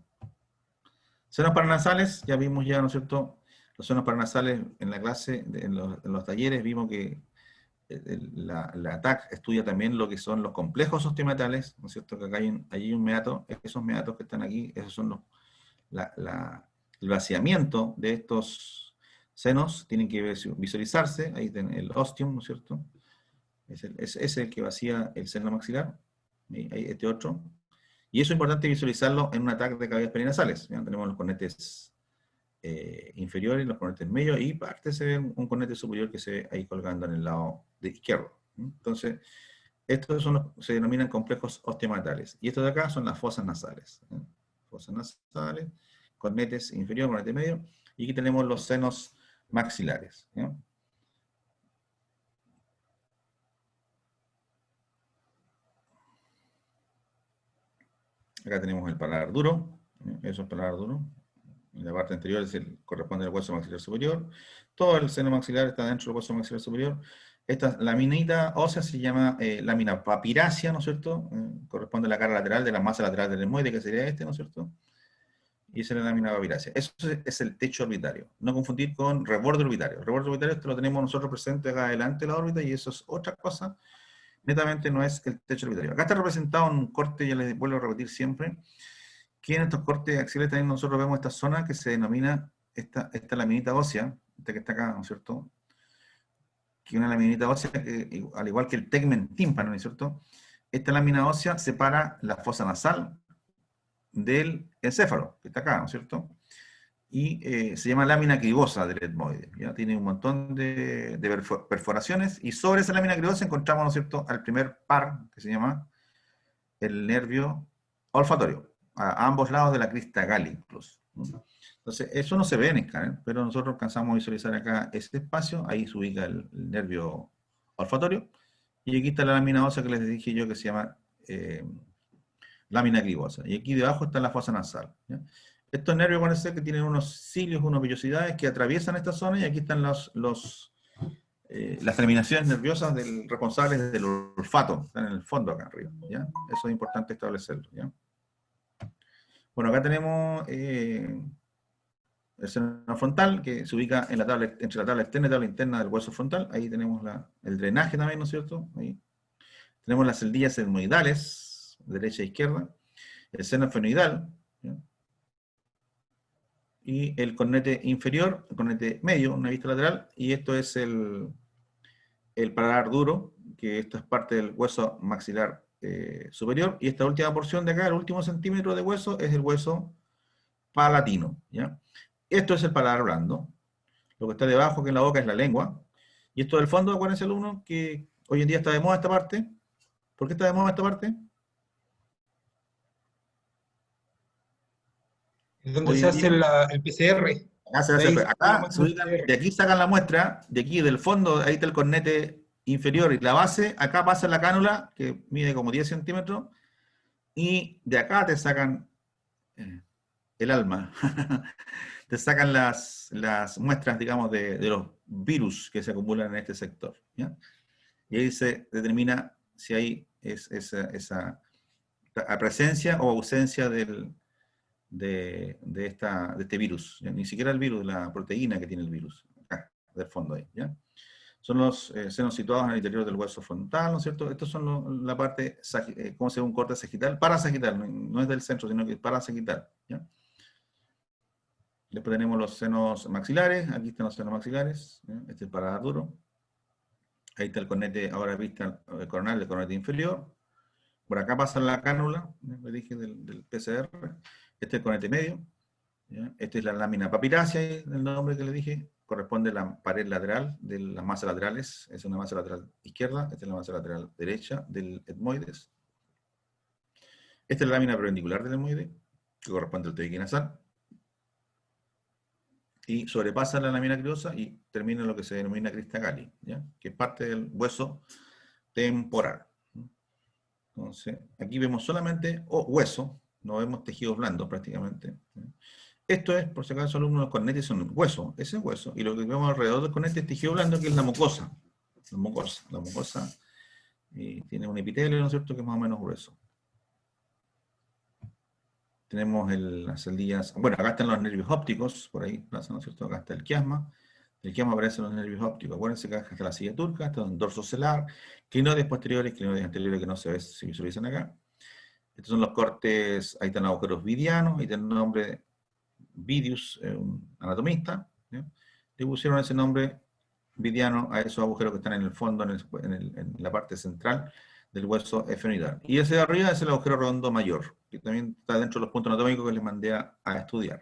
Senos paranasales, ya vimos ya, ¿no es cierto? Los senos paranasales en la clase, en los talleres, vimos que la TAC estudia también lo que son los complejos osteometales, ¿no es cierto? Que acá hay un meato, esos meatos que están aquí, esos son el vaciamiento de estos senos, tienen que visualizarse, ahí tienen el ostium, ¿no es cierto? Es el que vacía el seno maxilar, y este otro. Y eso es importante visualizarlo en un ataque de cavidades perinasales. ¿Ya? Tenemos los cornetes inferiores, los cornetes medios, y parte se ve un cornete superior que se ve ahí colgando en el lado izquierdo. Entonces, estos se denominan complejos osteomatales. Y estos de acá son las fosas nasales. Fosas nasales, cornetes inferior, cornete medio, y aquí tenemos los senos maxilares. ¿Ya? Acá tenemos el paladar duro, eso es paladar duro. En la parte anterior corresponde al hueso maxilar superior. Todo el seno maxilar está dentro del hueso maxilar superior. Esta laminita ósea se llama lámina papirácea, ¿no es cierto? Corresponde a la cara lateral de la masa lateral del etmoide, que sería este, ¿no es cierto? Y esa es la lámina papirácea. Eso es el techo orbitario. No confundir con reborde orbitario. El reborde orbitario esto lo tenemos nosotros presente acá adelante de la órbita y eso es otra cosa. Netamente no es el techo orbitario. Acá está representado en un corte, ya les vuelvo a repetir siempre, que en estos cortes axiales también nosotros vemos esta zona que se denomina esta laminita ósea, esta que está acá, ¿no es cierto? Que una laminita ósea que, al igual que el tegmen tímpano, ¿no es cierto? Esta lámina ósea separa la fosa nasal del encéfalo, que está acá, ¿no es cierto? Y se llama lámina cribosa del etmoide. ¿Ya? Tiene un montón de perforaciones, y sobre esa lámina cribosa encontramos, ¿no es cierto?, al primer par, que se llama el nervio olfatorio, a ambos lados de la crista Galli, incluso. Entonces, eso no se ve en escáner, pero nosotros alcanzamos a visualizar acá ese espacio, ahí se ubica el nervio olfatorio, y aquí está la lámina ósea que les dije yo que se llama lámina cribosa, y aquí debajo está la fosa nasal. ¿Ya? Estos nervios van a ser que tienen unos cilios, unas vellosidades que atraviesan esta zona, y aquí están las terminaciones nerviosas responsables del olfato, están en el fondo acá arriba. ¿Ya? Eso es importante establecerlo. ¿Ya? Bueno, acá tenemos el seno frontal, que se ubica en entre la tabla externa y la tabla interna del hueso frontal. Ahí tenemos el drenaje también, ¿no es cierto? Ahí. Tenemos las celdillas etmoidales, derecha e izquierda, el seno fenoidal, ¿ya? Y el cornete inferior, el cornete medio, una vista lateral, y esto es el paladar duro, que esto es parte del hueso maxilar superior, y esta última porción de acá, el último centímetro de hueso, es el hueso palatino. ¿Ya? Esto es el paladar blando. Lo que está debajo, que en la boca, es la lengua. Y esto del fondo, acuérdense el uno, que hoy en día está de moda esta parte. ¿Por qué está de moda esta parte? Es donde Hoy se en hace día, el PCR. Acá se De hace, ahí sacan la acá se muestra ubican, anterior. de aquí sacan la muestra, de aquí del fondo, ahí está el cornete inferior y la base, acá pasa la cánula, que mide como 10 centímetros, y de acá te sacan el alma, te sacan las muestras, digamos, de los virus que se acumulan en este sector, ¿ya? Y ahí se determina si hay esa presencia o ausencia de este virus, ¿ya? Ni siquiera el virus, la proteína que tiene el virus, acá, del fondo ahí, ¿ya? Son los senos situados en el interior del hueso frontal, ¿no es cierto? Estos son la parte, ¿cómo se llama? Un corte sagital, parasagital, no es del centro, sino que es parasagital, ¿ya? Después tenemos los senos maxilares, aquí están los senos maxilares, ¿ya? Este es el paladar duro. Ahí está el cornete, ahora vista coronal, el cornete inferior. Por acá pasa la cánula, ¿ya? Le dije del PCR. Este es el cornete medio, ¿ya? Esta es la lámina papirácea, el nombre que le dije. Corresponde a la pared lateral de las masas laterales. Es una masa lateral izquierda, esta es la masa lateral derecha del etmoides. Esta es la lámina perpendicular del etmoide, que corresponde al tabique nasal. Y sobrepasa la lámina criosa y termina en lo que se denomina crista galli, ¿ya? Que es parte del hueso temporal. Entonces, aquí vemos solamente hueso, no vemos tejidos blandos prácticamente. Esto es, por si acaso, alumnos, los cornetes son hueso, ese es hueso, y lo que vemos alrededor del cornete es tejido blando, que es la mucosa. La mucosa tiene un epitelio, ¿no es cierto?, que es más o menos grueso. Tenemos las celdillas, bueno, acá están los nervios ópticos, por ahí pasa, ¿no es cierto? Acá está el quiasma. El quiasma aparece en los nervios ópticos. Acuérdense que acá está la silla turca, está el dorso celular, clinoides posteriores, clinoides anteriores que no se visualizan acá. Estos son los cortes, ahí están los agujeros vidianos, ahí está el nombre Vidius, un anatomista, ¿ya? Le pusieron ese nombre vidiano a esos agujeros que están en el fondo, en la parte central del hueso esfenoidal. Y ese de arriba es el agujero redondo mayor, que también está dentro de los puntos anatómicos que les mandé a estudiar.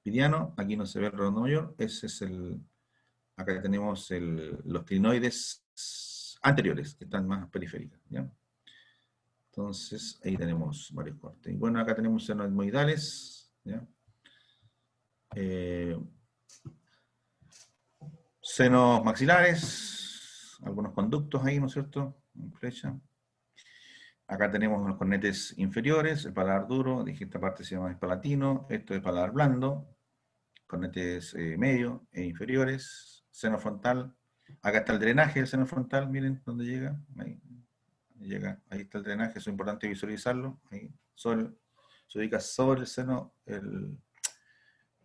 Vidiano, aquí no se ve el redondo mayor, ese es acá tenemos los clinoides anteriores, que están más periféricos, ¿ya? Entonces, ahí tenemos varios cortes. Y bueno, acá tenemos senos etmoidales, ¿ya? Senos maxilares, algunos conductos ahí, ¿no es cierto? En flecha. Acá tenemos los cornetes inferiores, el paladar duro, dije esta parte se llama espalatino, esto es paladar blando, cornetes medio e inferiores, seno frontal. Acá está el drenaje del seno frontal, miren dónde llega. Ahí está el drenaje, eso es importante visualizarlo. Ahí, se ubica sobre el seno, el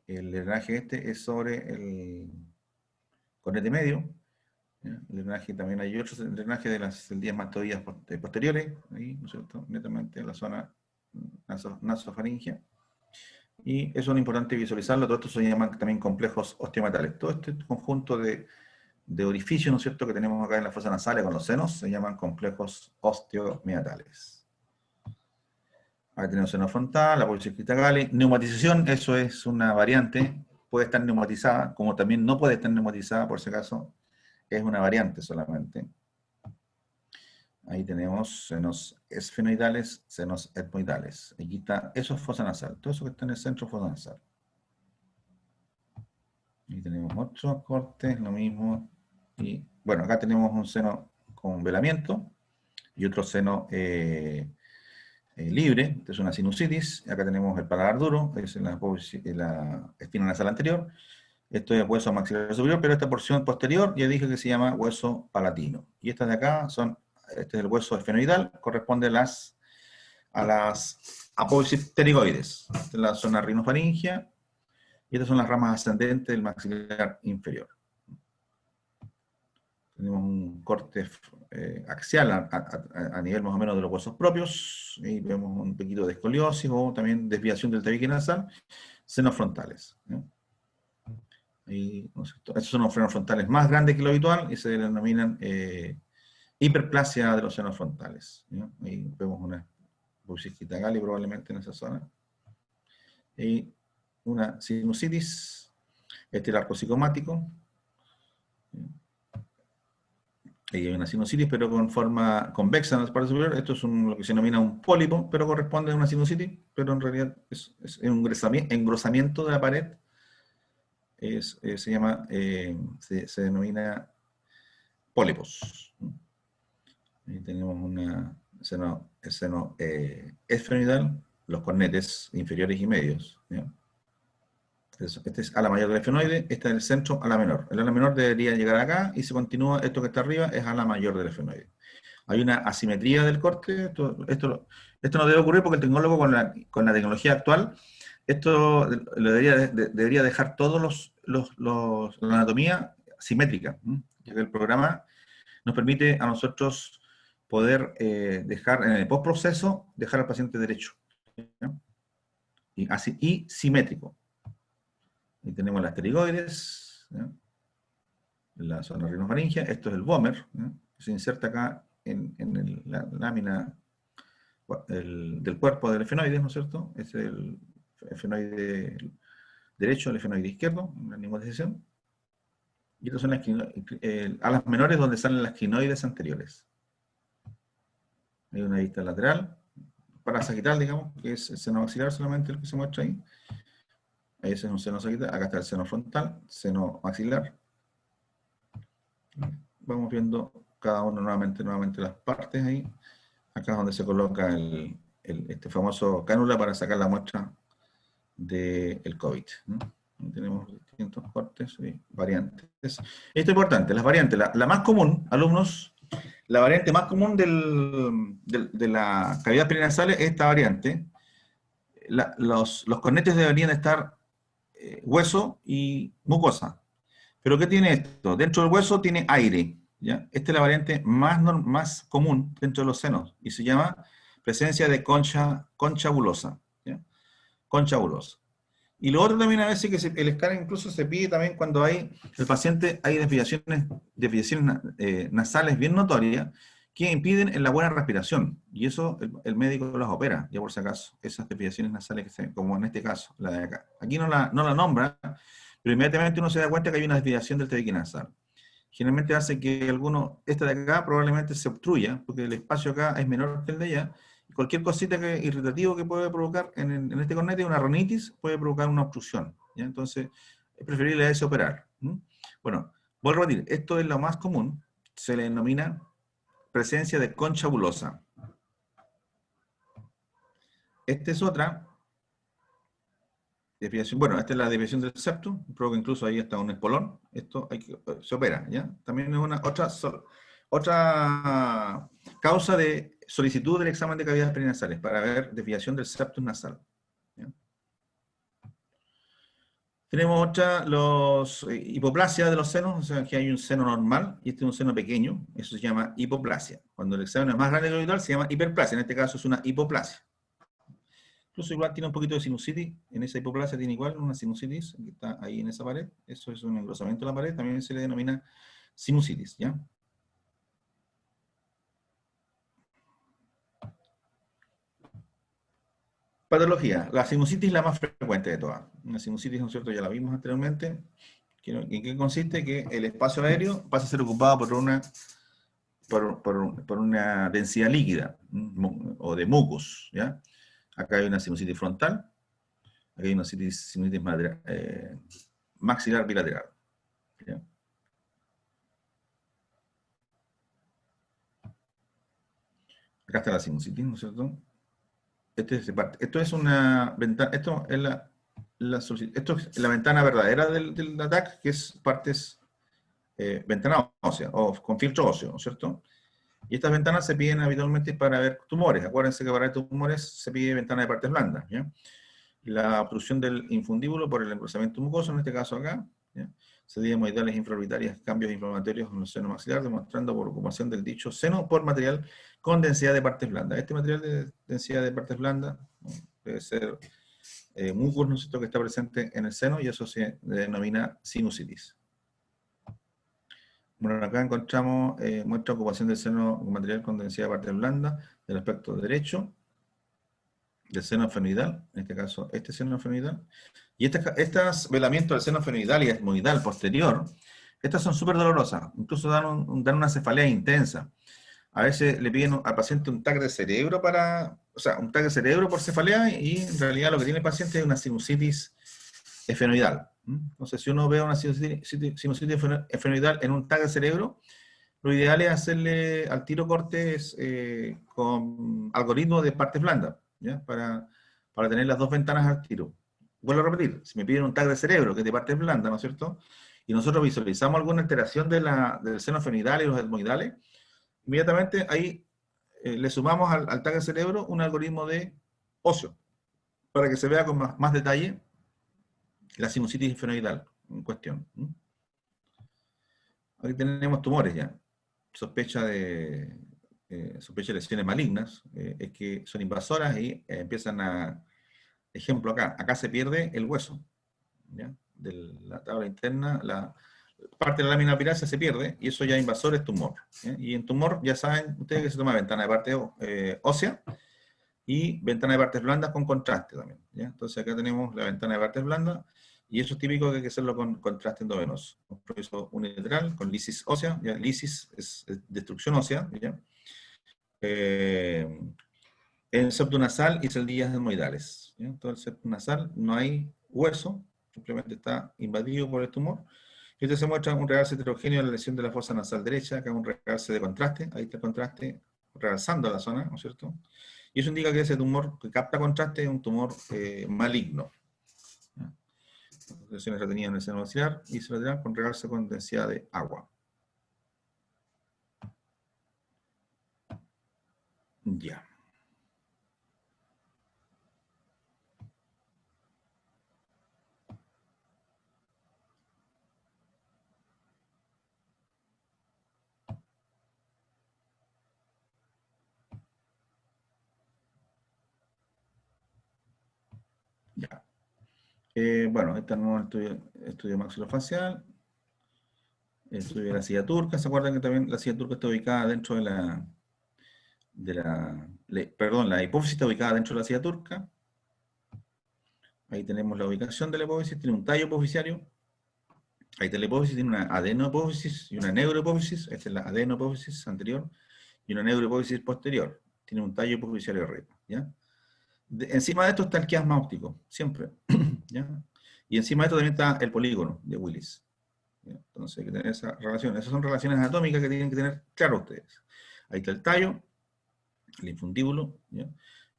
drenaje este es sobre el cornete medio. ¿Ya? El drenaje también hay otro drenaje de las celdillas mastoides posteriores, ahí, ¿no es cierto? Netamente en la zona nasofaringea. Y eso es importante visualizarlo. Todo esto se llaman también complejos osteometales. Todo este conjunto de orificios, ¿no es cierto?, que tenemos acá en la fosa nasal con los senos, se llaman complejos osteomiatales. Ahí tenemos seno frontal, la apófisis crista galli. Neumatización, eso es una variante, puede estar neumatizada, como también no puede estar neumatizada, por si acaso, es una variante solamente. Ahí tenemos senos esfenoidales, senos etmoidales. Aquí está, eso es fosa nasal, todo eso que está en el centro es fosa nasal. Ahí tenemos otros cortes, lo mismo. Y bueno, acá tenemos un seno con velamiento y otro seno libre, esto es una sinusitis. Acá tenemos el paladar duro, es en la espina nasal anterior. Esto es hueso maxilar superior, pero esta porción posterior ya dije que se llama hueso palatino. Y estas de acá este es el hueso esfenoidal, corresponde a las apófisis pterigoides. Esta es la zona rinofaringea. Y estas son las ramas ascendentes del maxilar inferior. Tenemos un corte axial a nivel más o menos de los huesos propios. Y vemos un poquito de escoliosis o también desviación del tabique nasal. Senos frontales, ¿eh? Y, ¿no es cierto? Estos son los frenos frontales más grandes que lo habitual y se denominan hiperplasia de los senos frontales, ¿eh? Ahí vemos una busiquita gali probablemente en esa zona. Y una sinusitis. Este es el arco psicomático. Ahí hay una sinusitis, pero con forma convexa en la parte superior. Esto es lo que se denomina un pólipo, pero corresponde a una sinusitis, pero en realidad es un engrosamiento de la pared se llama, se denomina pólipos. Ahí tenemos el seno esfenoidal, los cornetes inferiores y medios. ¿Ya? Este es ala mayor del esfenoide, este es el centro, ala menor. El ala menor debería llegar acá y se continúa, esto que está arriba es ala mayor del esfenoide. Hay una asimetría del corte, esto no debe ocurrir porque el tecnólogo con la tecnología actual, esto lo debería dejar todos la anatomía simétrica, ya que el programa nos permite a nosotros poder dejar, en el postproceso, dejar al paciente derecho. ¿Ya? Y simétrico. Ahí tenemos las pterigoides, ¿ya? La zona rinofaringea, esto es el vómer, ¿ya? Se inserta acá en la lámina del cuerpo del efenoide, ¿no es cierto? Es el efenoide derecho, el efenoide izquierdo, no hay ninguna decisión. Y estas son las alas menores donde salen las quinoides anteriores. Hay una vista lateral, parasagital, digamos, que es el seno maxilar solamente el que se muestra ahí. Ese es un seno sagital, acá está el seno frontal, seno maxilar. Vamos viendo cada uno nuevamente las partes ahí. Acá es donde se coloca este famoso cánula para sacar la muestra del COVID, ¿no? Tenemos distintos cortes y variantes. Esto es importante, las variantes. La más común, alumnos, la variante más común de la cavidad perinasal es esta variante. Los cornetes deberían estar hueso y mucosa. ¿Pero qué tiene esto? Dentro del hueso tiene aire, ¿ya? Esta es la variante más común dentro de los senos y se llama presencia de concha bulosa, ¿ya? Concha bulosa. Y lo otro también a veces que el escáner incluso se pide también cuando el paciente hay desviaciones nasales bien notorias que impiden en la buena respiración. Y eso el médico las opera, ya por si acaso, esas desviaciones nasales, como en este caso, la de acá. Aquí no la nombra, pero inmediatamente uno se da cuenta que hay una desviación del tabique nasal. Generalmente hace que esta de acá probablemente se obstruya, porque el espacio acá es menor que el de allá, y cualquier cosita irritativo que puede provocar en este cornete, una rinitis, puede provocar una obstrucción, ¿ya? Entonces, es preferible a ese operar. Bueno, vuelvo a repetir, esto es lo más común, se le denomina presencia de concha bulosa. Esta es otra desviación. Bueno, esta es la desviación del septo, provoca incluso ahí hasta un espolón. Esto se opera, ¿ya? También es otra causa de solicitud del examen de cavidades perinasales para ver desviación del septum nasal, ¿ya? Tenemos otra, hipoplasia de los senos, o sea, que hay un seno normal y este es un seno pequeño, eso se llama hipoplasia. Cuando el examen es más grande que lo habitual, se llama hiperplasia, en este caso es una hipoplasia. Incluso igual tiene un poquito de sinusitis, en esa hipoplasia tiene igual una sinusitis, que está ahí en esa pared, eso es un engrosamiento de la pared, también se le denomina sinusitis, ¿ya? Patología, la sinusitis es la más frecuente de todas. Una sinusitis, ¿no es cierto?, ya la vimos anteriormente. ¿En qué consiste? Que el espacio aéreo pasa a ser ocupado por una densidad líquida, o de mucus, ¿ya? Acá hay una sinusitis frontal, aquí hay una sinusitis maxilar bilateral, ¿ya? Acá está la sinusitis, ¿no es cierto? Esto es una ventana, esto es la ventana verdadera del ataque, que es ventana ósea, o con filtro óseo, ¿no es cierto? Y estas ventanas se piden habitualmente para ver tumores. Acuérdense que para ver tumores se pide ventana de partes blandas, ¿ya? La obstrucción del infundíbulo por el engrosamiento mucoso, en este caso acá, ¿ya? Cedidas hemoidales infraorbitarias, cambios inflamatorios en el seno maxilar, demostrando por ocupación del dicho seno por material con densidad de partes blandas. Este material de densidad de partes blandas, ¿no?, debe ser mucus, ¿no es cierto?, que está presente en el seno, y eso se denomina sinusitis. Bueno, acá encontramos muestra de ocupación del seno con material con densidad de partes blandas del aspecto derecho, del seno esfenoidal, en este caso este seno esfenoidal, y estos velamientos del seno esfenoidal y etmoidal posterior, estas son súper dolorosas, incluso dan una cefalea intensa. A veces le piden al paciente un TAC de cerebro un TAC de cerebro por cefalea, y en realidad lo que tiene el paciente es una sinusitis esfenoidal, Entonces, si uno ve una sinusitis esfenoidal en un TAC de cerebro, lo ideal es hacerle al tiro cortes con algoritmo de partes blandas, ¿ya? Para tener las dos ventanas al tiro. Vuelvo a repetir, si me piden un TAC de cerebro, que es de partes blandas, ¿no es cierto? Y nosotros visualizamos alguna alteración del seno esfenoidal y los etmoidales, inmediatamente ahí le sumamos al TAC de cerebro un algoritmo de óseo, para que se vea con más detalle la sinusitis esfenoidal en cuestión. Aquí tenemos tumores ya. Sospecha de lesiones malignas, es que son invasoras y empiezan a... Ejemplo acá se pierde el hueso, ¿ya? De la tabla interna, la parte de la lámina pirácea se pierde, y eso ya invasor es tumor, ¿ya? Y en tumor ya saben ustedes que se toma ventana de parte ósea, y ventana de partes blandas con contraste también, ¿ya? Entonces acá tenemos la ventana de partes blandas, y eso es típico que hay que hacerlo con contraste endovenoso. Un proceso unilateral con lisis ósea, ¿ya? Lisis es destrucción ósea, ¿ya? En septo nasal y celdillas etmoidales, ¿ya? Entonces, el septo nasal no hay hueso, simplemente está invadido por el tumor. Y este se muestra un realce heterogéneo de la lesión de la fosa nasal derecha, acá un realce de contraste, ahí está el contraste realzando la zona, ¿no es cierto? Y eso indica que ese tumor que capta contraste es un tumor maligno. Lesiones retenidas en el seno axilar y lateral con realce con densidad de agua. Ya. Ya. Bueno, este no es un estudio maxilofacial, estudio de la silla turca. ¿Se acuerdan que también la silla turca está ubicada dentro perdón, la hipófisis está ubicada dentro de la silla turca? Ahí tenemos la ubicación de la hipófisis, tiene un tallo hipofisiario. Ahí está la hipófisis, tiene una adenohipófisis y una neurohipófisis. Esta es la adenohipófisis anterior y una neurohipófisis posterior. Tiene un tallo hipofisiario arriba, ¿ya? Encima de esto está el quiasma óptico, siempre, ¿ya? Y encima de esto también está el polígono de Willis, ¿ya? Entonces hay que tener esa relación. Esas son relaciones anatómicas que tienen que tener claro ustedes. Ahí está el tallo, el infundíbulo, ¿ya?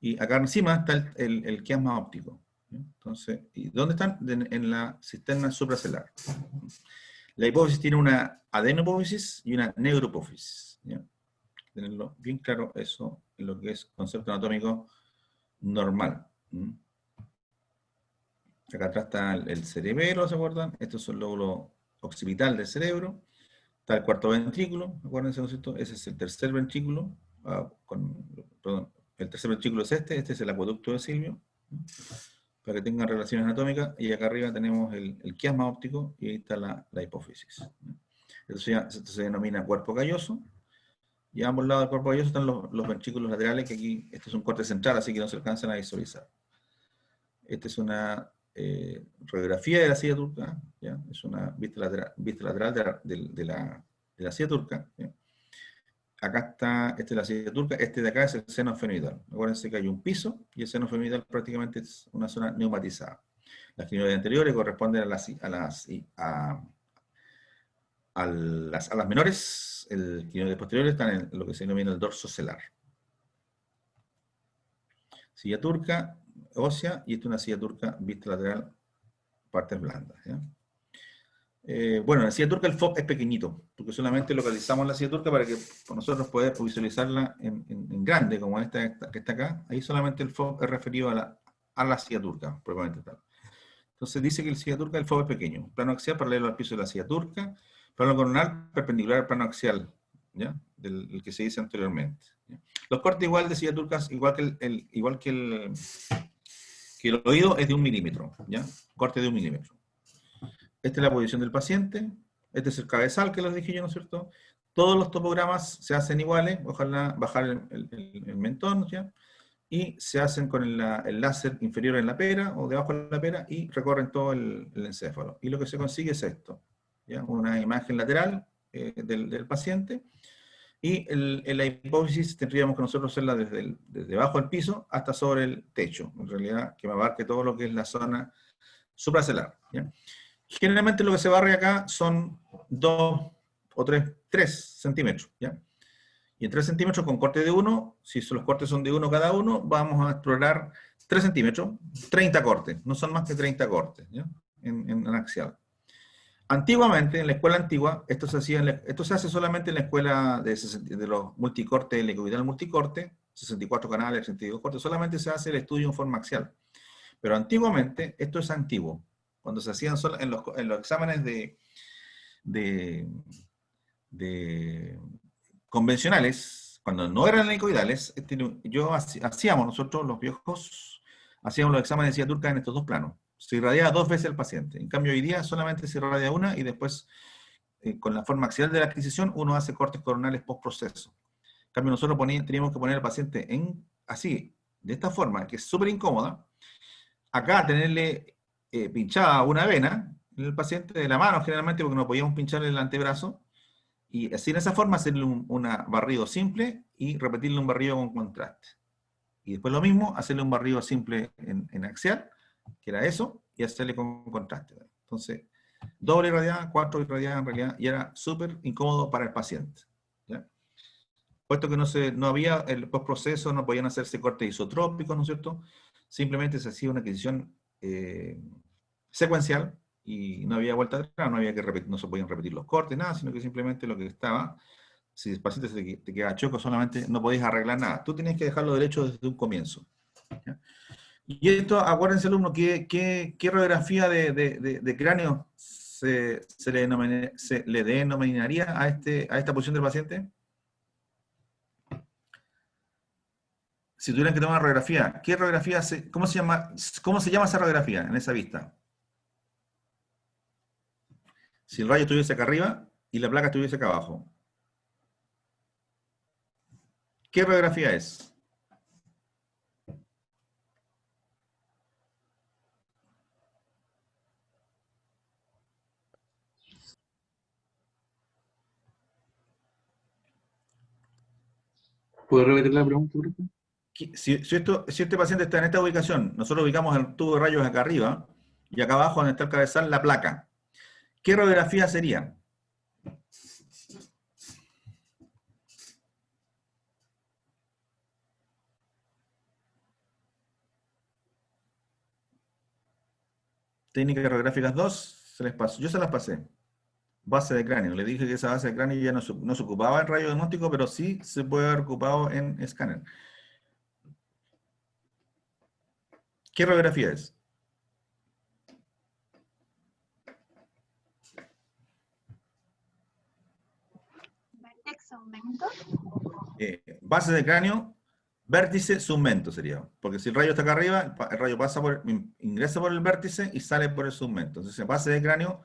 Y acá encima está el quiasma óptico, ¿ya? Entonces, ¿y dónde están? En la cisterna supracelular. La hipófisis tiene una adenopófisis y una neuropófisis, ¿ya? Tenerlo bien claro eso en lo que es concepto anatómico normal. Acá atrás está el cerebelo, ¿se acuerdan? Estos son el lóbulo occipital del cerebro. Está el cuarto ventrículo, acuérdense, ¿no es cierto? Ese es el tercer ventrículo. Perdón, el tercer ventrículo es este es el acueducto de Silvio, para que tengan relaciones anatómicas. Y acá arriba tenemos el quiasma óptico, y ahí está la hipófisis. Esto se denomina cuerpo calloso. Y a ambos lados del cuerpo calloso están los ventrículos laterales, que aquí, este es un corte central, así que no se alcanzan a visualizar. Esta es una radiografía de la silla turca, ¿ya? Es una vista lateral de la silla turca, ¿ya? Acá está, esta es la silla turca, este de acá es el seno esfenoidal. Acuérdense que hay un piso, y el seno esfenoidal prácticamente es una zona neumatizada. Las clinoides anteriores corresponden a las menores, el clinoides posteriores están en lo que se denomina el dorso celar. Silla turca, ósea, y esta es una silla turca vista lateral, partes blandas, ¿ya? Bueno, en la silla turca el FOB es pequeñito, porque solamente localizamos la silla turca para que nosotros podamos visualizarla en grande, como esta que está acá. Ahí solamente el FOB es referido a la silla turca, propiamente tal. Entonces dice que la silla turca, el FOB es pequeño. Plano axial paralelo al piso de la silla turca, plano coronal perpendicular al plano axial, ¿ya? Del que se dice anteriormente, ¿ya? Los cortes igual de silla turca, igual que el oído, es de 1 milímetro, ¿ya? Corte de 1 milímetro. Esta es la posición del paciente, este es el cabezal que les dije yo, ¿no es cierto? Todos los topogramas se hacen iguales, ojalá bajar el mentón, ¿ya? Y se hacen con el láser inferior en la pera o debajo de la pera, y recorren todo el encéfalo. Y lo que se consigue es esto, ¿ya? Una imagen lateral del paciente, y en la hipófisis tendríamos que nosotros hacerla desde debajo del piso hasta sobre el techo, en realidad que me abarque todo lo que es la zona supracelular, ¿ya? Generalmente lo que se barre acá son 2 o 3 centímetros, ¿ya? Y en 3 centímetros con corte de 1, si los cortes son de 1 cada uno, vamos a explorar 3 centímetros, 30 cortes, no son más que 30 cortes, ¿ya? En axial. Antiguamente, en la escuela antigua, esto se hace solamente en la escuela de los multicortes, el ecoidal multicorte, 64 canales, 62 cortes, solamente se hace el estudio en forma axial. Pero antiguamente, esto es antiguo, cuando se hacían en los exámenes de convencionales, cuando no eran helicoidales, hacíamos nosotros, los viejos, hacíamos los exámenes de silla turca en estos dos planos. Se irradiaba 2 veces al paciente. En cambio, hoy día solamente se irradia una y después, con la forma axial de la adquisición, uno hace cortes coronales post-proceso. En cambio, nosotros teníamos que poner al paciente así, de esta forma, que es súper incómoda. Acá tenerle pinchada una vena en el paciente de la mano, generalmente, porque no podíamos pincharle el antebrazo, y así en esa forma hacerle un barrido simple y repetirle un barrido con contraste. Y después lo mismo, hacerle un barrido simple en axial, que era eso, y hacerle con contraste. Entonces, doble irradiada, 4 irradiadas en realidad, y era súper incómodo para el paciente. ¿Ya? Puesto que no había el postproceso, no podían hacerse cortes isotrópicos, ¿no es cierto? Simplemente se hacía una adquisición secuencial, y no había vuelta atrás, no se podían repetir los cortes, nada, sino que simplemente lo que estaba, si el paciente te queda choco, solamente no podías arreglar nada. Tú tienes que dejarlo derecho desde un comienzo. ¿Ya? Y esto, acuérdense, alumno, ¿qué radiografía de cráneo se le denominaría a esta posición del paciente? Si tuvieran que tomar una radiografía, ¿qué radiografía cómo se llama esa radiografía en esa vista? Si el rayo estuviese acá arriba y la placa estuviese acá abajo. ¿Qué radiografía es? ¿Puedo repetir la pregunta, por favor? Si este paciente está en esta ubicación, nosotros ubicamos el tubo de rayos acá arriba y acá abajo donde está el cabezal, la placa. ¿Qué radiografía sería? Técnicas radiográficas 2, se les pasó. Yo se las pasé. Base de cráneo. Le dije que esa base de cráneo ya no se ocupaba en radio diagnóstico, pero sí se puede haber ocupado en escáner. ¿Qué radiografía es? Vértex aumento. Base de cráneo, vértice, submento sería. Porque si el rayo está acá arriba, el rayo ingresa por el vértice y sale por el submento. Entonces, base de cráneo,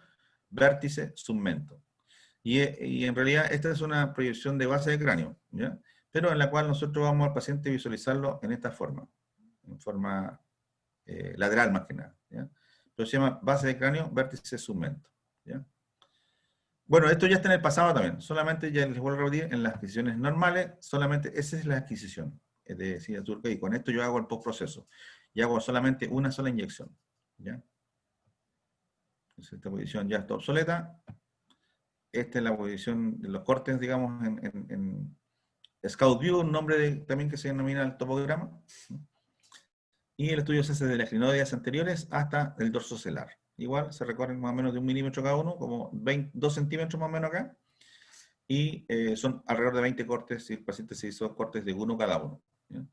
vértice, submento. Y en realidad esta es una proyección de base de cráneo, ¿ya? Pero en la cual nosotros vamos al paciente a visualizarlo en esta forma, en forma lateral más que nada, ¿ya? Pero se llama base de cráneo, vértice, submento, ¿ya? Bueno, esto ya está en el pasado también, solamente ya les vuelvo a repetir, en las adquisiciones normales, solamente esa es la adquisición de silla turca, y con esto yo hago el postproceso, y hago solamente una sola inyección, ¿ya? Entonces esta posición ya está obsoleta. Esta es la posición de los cortes, digamos, en Scout View, un nombre también que se denomina el topograma. Y el estudio se hace de las clinodias anteriores hasta el dorso celar. Igual se recorren más o menos de 1 milímetro cada uno, como 2 centímetros más o menos acá. Y son alrededor de 20 cortes si el paciente se hizo cortes de 1 cada uno. ¿Ya?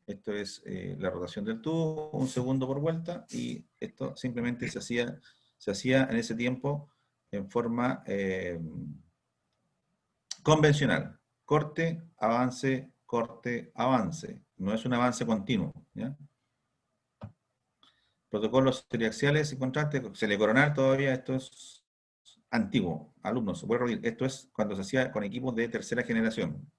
Esto es la rotación del tubo, 1 segundo por vuelta, y esto simplemente se hacía en ese tiempo en forma convencional. Corte, avance, avance. No es un avance continuo. ¿Ya? Protocolos triaxiales y contraste, coronal todavía, esto es antiguo. Alumnos, se puede repetir, esto es cuando se hacía con equipos de tercera generación.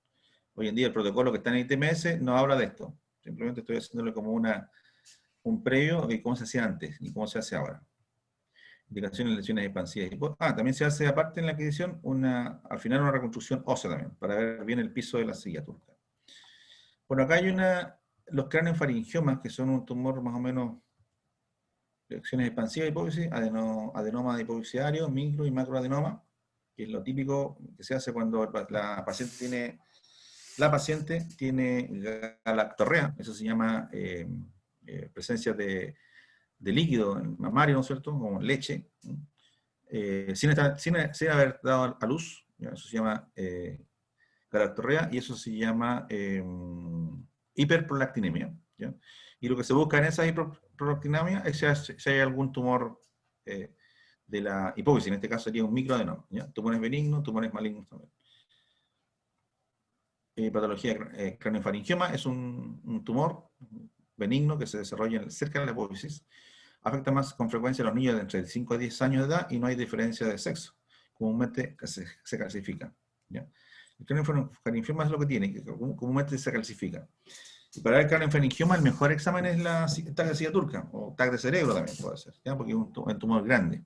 Hoy en día el protocolo que está en ITMS no habla de esto. Simplemente estoy haciéndole como un previo de cómo se hacía antes y cómo se hace ahora. Indicaciones de lesiones expansivas. También se hace aparte en la adquisición al final una reconstrucción ósea también, para ver bien el piso de la silla turca. Bueno, acá hay los cráneos faringiomas, que son un tumor más o menos reacciones expansivas de hipófisis, adenoma de hipofisiario, micro y macroadenoma, que es lo típico que se hace cuando la paciente tiene galactorrea, eso se llama presencia de líquido mamario, ¿no es cierto?, como leche, sin haber dado a luz, ¿ya? Eso se llama galactorrea y eso se llama hiperprolactinemia, ¿ya? Y lo que se busca en esa hiperprolactinemia es si hay algún tumor de la hipófisis, en este caso sería un microadenoma, ¿ya? Tumores benignos, tumores malignos también. Patología craniofaringioma es un tumor benigno que se desarrolla cerca de la hipófisis. Afecta más con frecuencia a los niños de entre 5 a 10 años de edad y no hay diferencia de sexo. Comúnmente se calcifica, ¿ya? El craniofaringioma es lo que tiene, que comúnmente se calcifica. Y para el craniofaringioma el mejor examen es el TAC de silla turca, o TAC de cerebro también puede ser, ¿ya? Porque es un tumor grande.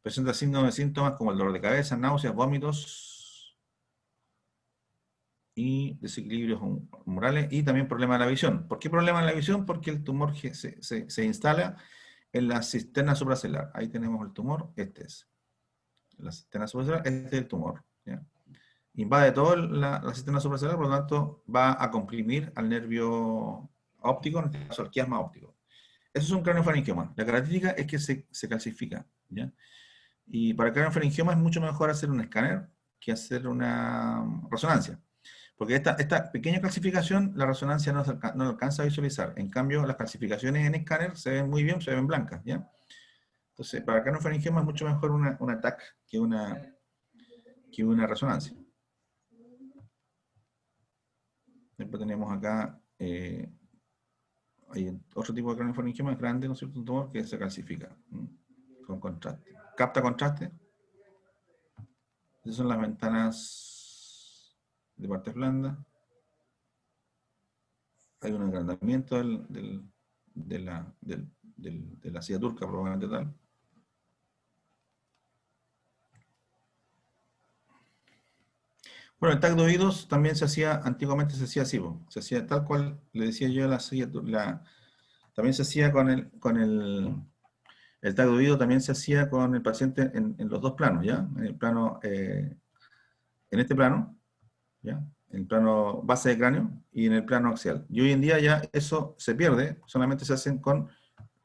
Presenta síntomas como el dolor de cabeza, náuseas, vómitos y desequilibrios humorales y también problemas de la visión. ¿Por qué problemas de la visión? Porque el tumor se instala en la cisterna supracelular. Ahí tenemos el tumor, este es. La cisterna supracelular, este es el tumor, ¿ya? Invade toda la cisterna supracelular, por lo tanto va a comprimir al nervio óptico, en este caso al quiasma óptico. Eso es un craniofaringioma. La característica es que se calcifica, ¿ya? Y para el craniofaringioma es mucho mejor hacer un escáner que hacer una resonancia. Porque esta pequeña calcificación, la resonancia no la alcanza a visualizar. En cambio, las calcificaciones en escáner se ven muy bien, se ven blancas, ¿ya? Entonces, para el craniofaringioma es mucho mejor una TAC que una resonancia. Después tenemos acá, hay otro tipo de craniofaringioma, es grande, ¿no es cierto? Un tumor que se calcifica con contraste. Capta contraste. Esas son las ventanas de partes blandas. Hay un agrandamiento de la silla turca, probablemente tal. Bueno, el TAC de oídos también antiguamente se hacía así, se hacía tal cual le decía yo a la silla, también se hacía con el TAC de oído, también se hacía con el paciente en los dos planos, ¿ya? En el plano, en este plano, ¿ya? En el plano base de cráneo y en el plano axial. Y hoy en día ya eso se pierde, solamente se hacen con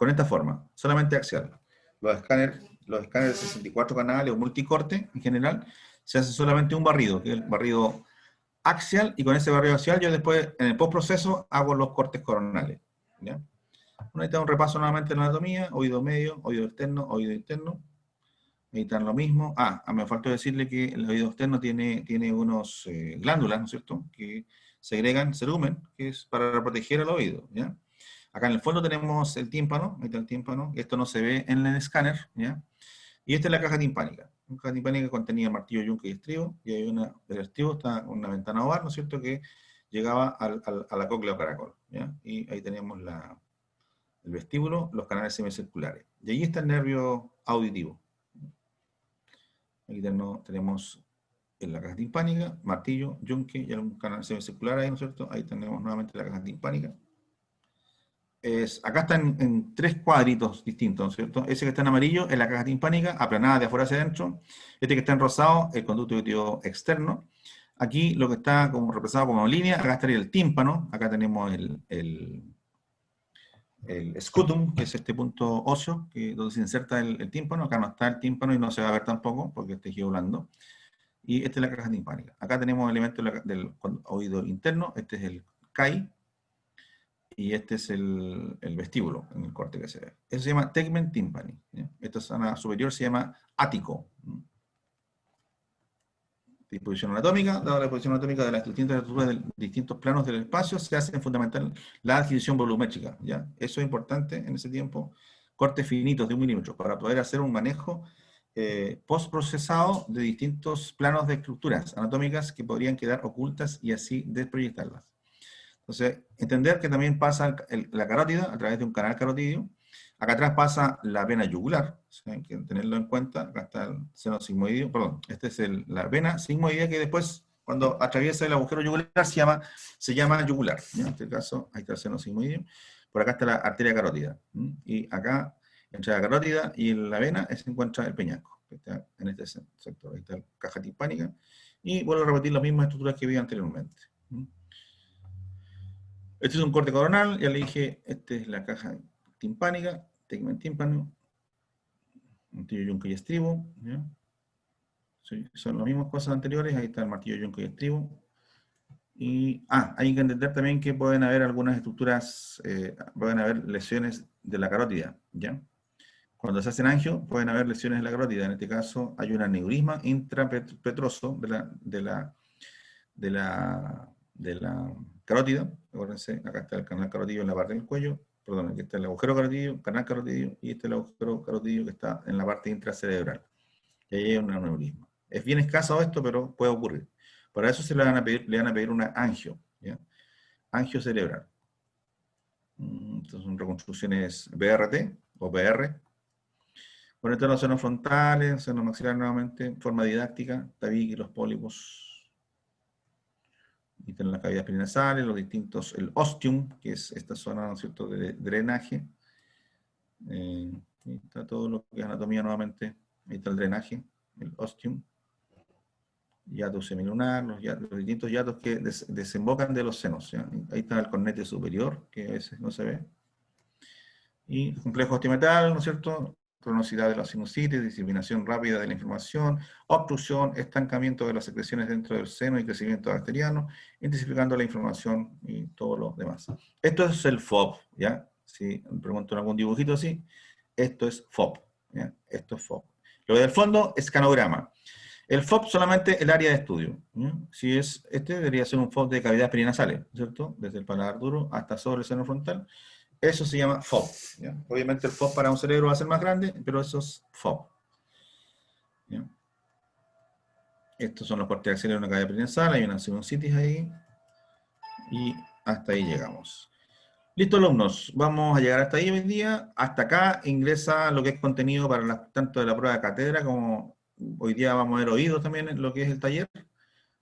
esta forma, solamente axial. Los escáneres de 64 canales o multicorte, en general, se hace solamente un barrido, que es el barrido axial, y con ese barrido axial yo después, en el postproceso, hago los cortes coronales, ¿ya? Bueno, ahí está un repaso nuevamente de la anatomía, oído medio, oído externo, oído interno. Ahí están lo mismo. Me faltó decirle que el oído externo tiene unos glándulas, ¿no es cierto?, que segregan cerumen, que es para proteger el oído, ¿ya? Acá en el fondo tenemos el tímpano, ahí está el tímpano, esto no se ve en el escáner, ¿ya? Y esta es la caja timpánica. Una caja timpánica que contenía martillo, yunque y estribo, y hay del estribo está una ventana oval, ¿no es cierto?, que llegaba a la cóclea o caracol, ¿ya? Y ahí tenemos el vestíbulo, los canales semicirculares. Y ahí está el nervio auditivo. Aquí tenemos en la caja timpánica, martillo, yunque y algún canal semicircular ahí, ¿no es cierto? Ahí tenemos nuevamente la caja timpánica. Acá están en 3 cuadritos distintos, ¿no es cierto? Ese que está en amarillo es la caja timpánica, aplanada de afuera hacia adentro. Este que está en rosado, el conducto auditivo externo. Aquí lo que está representado como línea, acá estaría el tímpano, acá tenemos el scutum, que es este punto óseo, donde se inserta el tímpano. Acá no está el tímpano y no se va a ver tampoco, porque es tejido blando. Y esta es la caja timpánica. Acá tenemos elementos del oído interno, este es el CAI, y este es el vestíbulo en el corte que se ve. Eso se llama tegmen timpani, ¿ya? Esta zona superior se llama ático. Disposición anatómica, dada la disposición anatómica de las distintas estructuras de distintos planos del espacio, se hace fundamental la adquisición volumétrica, ¿ya? Eso es importante en ese tiempo, cortes finitos de 1 milímetro, para poder hacer un manejo postprocesado de distintos planos de estructuras anatómicas que podrían quedar ocultas y así desproyectarlas. Entonces, entender que también pasa la carótida a través de un canal carotidio. Acá atrás pasa la vena yugular, ¿sí? Hay que tenerlo en cuenta. Acá está el seno sigmoideo, perdón, esta es la vena sigmoidea que después, cuando atraviesa el agujero yugular, se llama yugular, ¿ya? En este caso, ahí está el seno sigmoideo. Por acá está la arteria carótida. Y acá Entre la carótida y la vena se encuentra el peñasco, que está en este sector. Ahí está la caja timpánica. Y vuelvo a repetir las mismas estructuras que vi anteriormente. Este es un corte coronal, ya le dije, esta es la caja timpánica, tegmen tímpano, martillo, yunque y estribo. ¿Ya? Sí, son las mismas cosas anteriores, ahí está el martillo, yunque y estribo. Y, hay que entender también que pueden haber algunas estructuras, pueden haber lesiones de la carótida, ¿ya? Cuando se hacen angio, pueden haber lesiones de la carótida. En este caso, hay un aneurisma intrapetroso de la carótida. Acuérdense, acá está el canal carotidio en la parte del cuello, perdón, aquí está el agujero carotidio, canal carotidio, y este es el agujero carotidio que está en la parte intracerebral. Y ahí hay un aneurisma. Es bien escaso esto, pero puede ocurrir. Para eso le van a pedir una angio, ¿ya? Angio cerebral. Entonces son reconstrucciones BRT o PR. Bueno, estas son los senos frontales, senos maxilares nuevamente, forma didáctica, tabique y los pólipos. Y tienen las cavidades perinasales, los distintos, el ostium, que es esta zona, ¿no es cierto?, de drenaje. Ahí está todo lo que es anatomía nuevamente. Ahí está el drenaje, el ostium. Hiato semilunar, los distintos hiatos que desembocan de los senos. ¿Ya? Ahí está el cornete superior, que a veces no se ve. Y complejo osteometal, ¿no es cierto? Cronosidad de la sinusitis, diseminación rápida de la información, obstrucción, estancamiento de las secreciones dentro del seno y crecimiento bacteriano, intensificando la información y todo lo demás. Esto es el FOB, ¿ya? Si me preguntan algún dibujito así, esto es FOB, ¿ya? Esto es FOB. Lo del fondo, escanograma. El FOB solamente el área de estudio. Si es debería ser un FOB de cavidades perinasales, ¿cierto? Desde el paladar duro hasta sobre el seno frontal. Eso se llama FOB. ¿Ya? Obviamente el FOB para un cerebro va a ser más grande, pero eso es FOB. ¿Ya? Estos son los cortes axiales de una cavidad perinasal, hay una sinusitis ahí. Y hasta ahí llegamos. Listo, alumnos. Vamos a llegar hasta ahí hoy día. Hasta acá ingresa lo que es contenido para tanto de la prueba de cátedra como hoy día vamos a ver oídos también en lo que es el taller.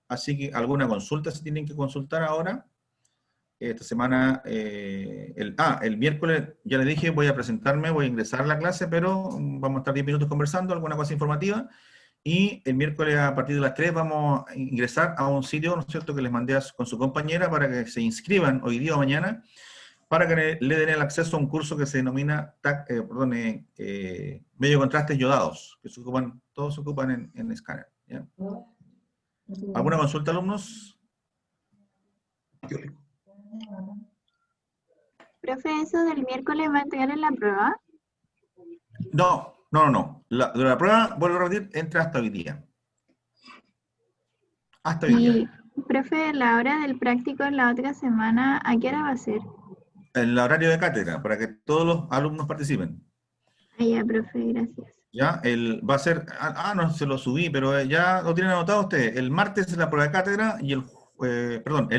Así que alguna consulta se tienen que consultar ahora. Esta semana, el miércoles, ya les dije, voy a presentarme, voy a ingresar a la clase, pero vamos a estar 10 minutos conversando, alguna cosa informativa. Y el miércoles a partir de las 3 vamos a ingresar a un sitio, ¿no es cierto?, que les mandé con su compañera para que se inscriban hoy día o mañana, para que le den el acceso a un curso que se denomina medio contrastes yodados, que todos se ocupan en escáner. ¿Ya? ¿Alguna consulta, alumnos? Profe, ¿eso del miércoles va a entregar en la prueba? No. La prueba, vuelvo a repetir, entra hasta hoy día. Hasta hoy día. Y, profe, la hora del práctico en la otra semana, ¿a qué hora va a ser? En el horario de cátedra, para que todos los alumnos participen. Ya, profe, gracias. Ya, va a ser, no se lo subí, pero ya lo tienen anotado ustedes. El martes es la prueba de cátedra y el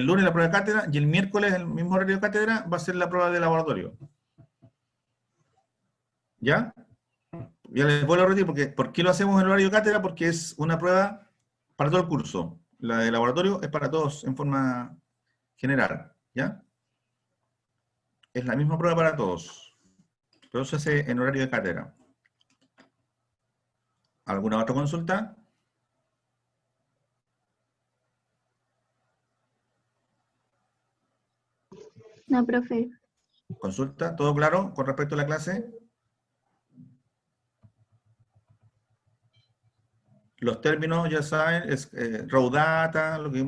lunes la prueba de cátedra y el miércoles, el mismo horario de cátedra, va a ser la prueba de laboratorio. ¿Ya? Ya les vuelvo a repetir, ¿por qué lo hacemos en el horario de cátedra? Porque es una prueba para todo el curso. La de laboratorio es para todos en forma general. ¿Ya? Es la misma prueba para todos. Pero eso se hace en horario de cátedra. ¿Alguna otra consulta? No, profe. ¿Consulta? ¿Todo claro con respecto a la clase? Los términos, ya saben, es raw data, lo que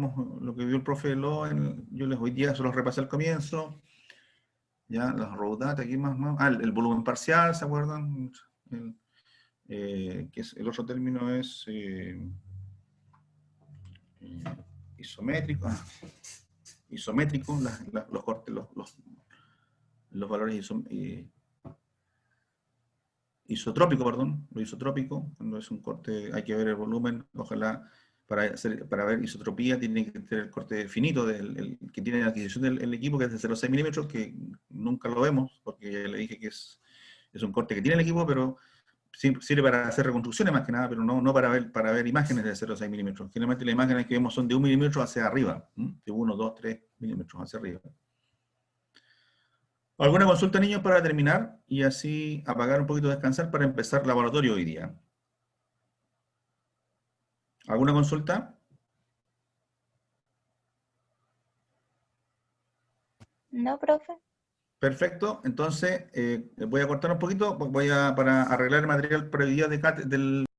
vio el profe Lo, yo hoy día se los repasé al comienzo. Ya, los raw data, aquí más. El volumen parcial, ¿se acuerdan? El otro término es isométrico. Isométrico, los cortes, los valores isotrópico, perdón, lo isotrópico, cuando es un corte, hay que ver el volumen, ojalá, para ver isotropía, tiene que tener el corte finito, que tiene la adquisición del equipo, que es de 0,6 milímetros, que nunca lo vemos, porque ya le dije que es un corte que tiene el equipo, pero sirve para hacer reconstrucciones más que nada, pero no para ver imágenes de 0,6 milímetros. Generalmente las imágenes que vemos son de 1 milímetro hacia arriba, de 1, 2, 3 milímetros hacia arriba. ¿Alguna consulta, niños, para terminar? Y así apagar un poquito, descansar para empezar laboratorio hoy día. ¿Alguna consulta? No, profe. Perfecto. Entonces, voy a cortar un poquito, para arreglar el material previo del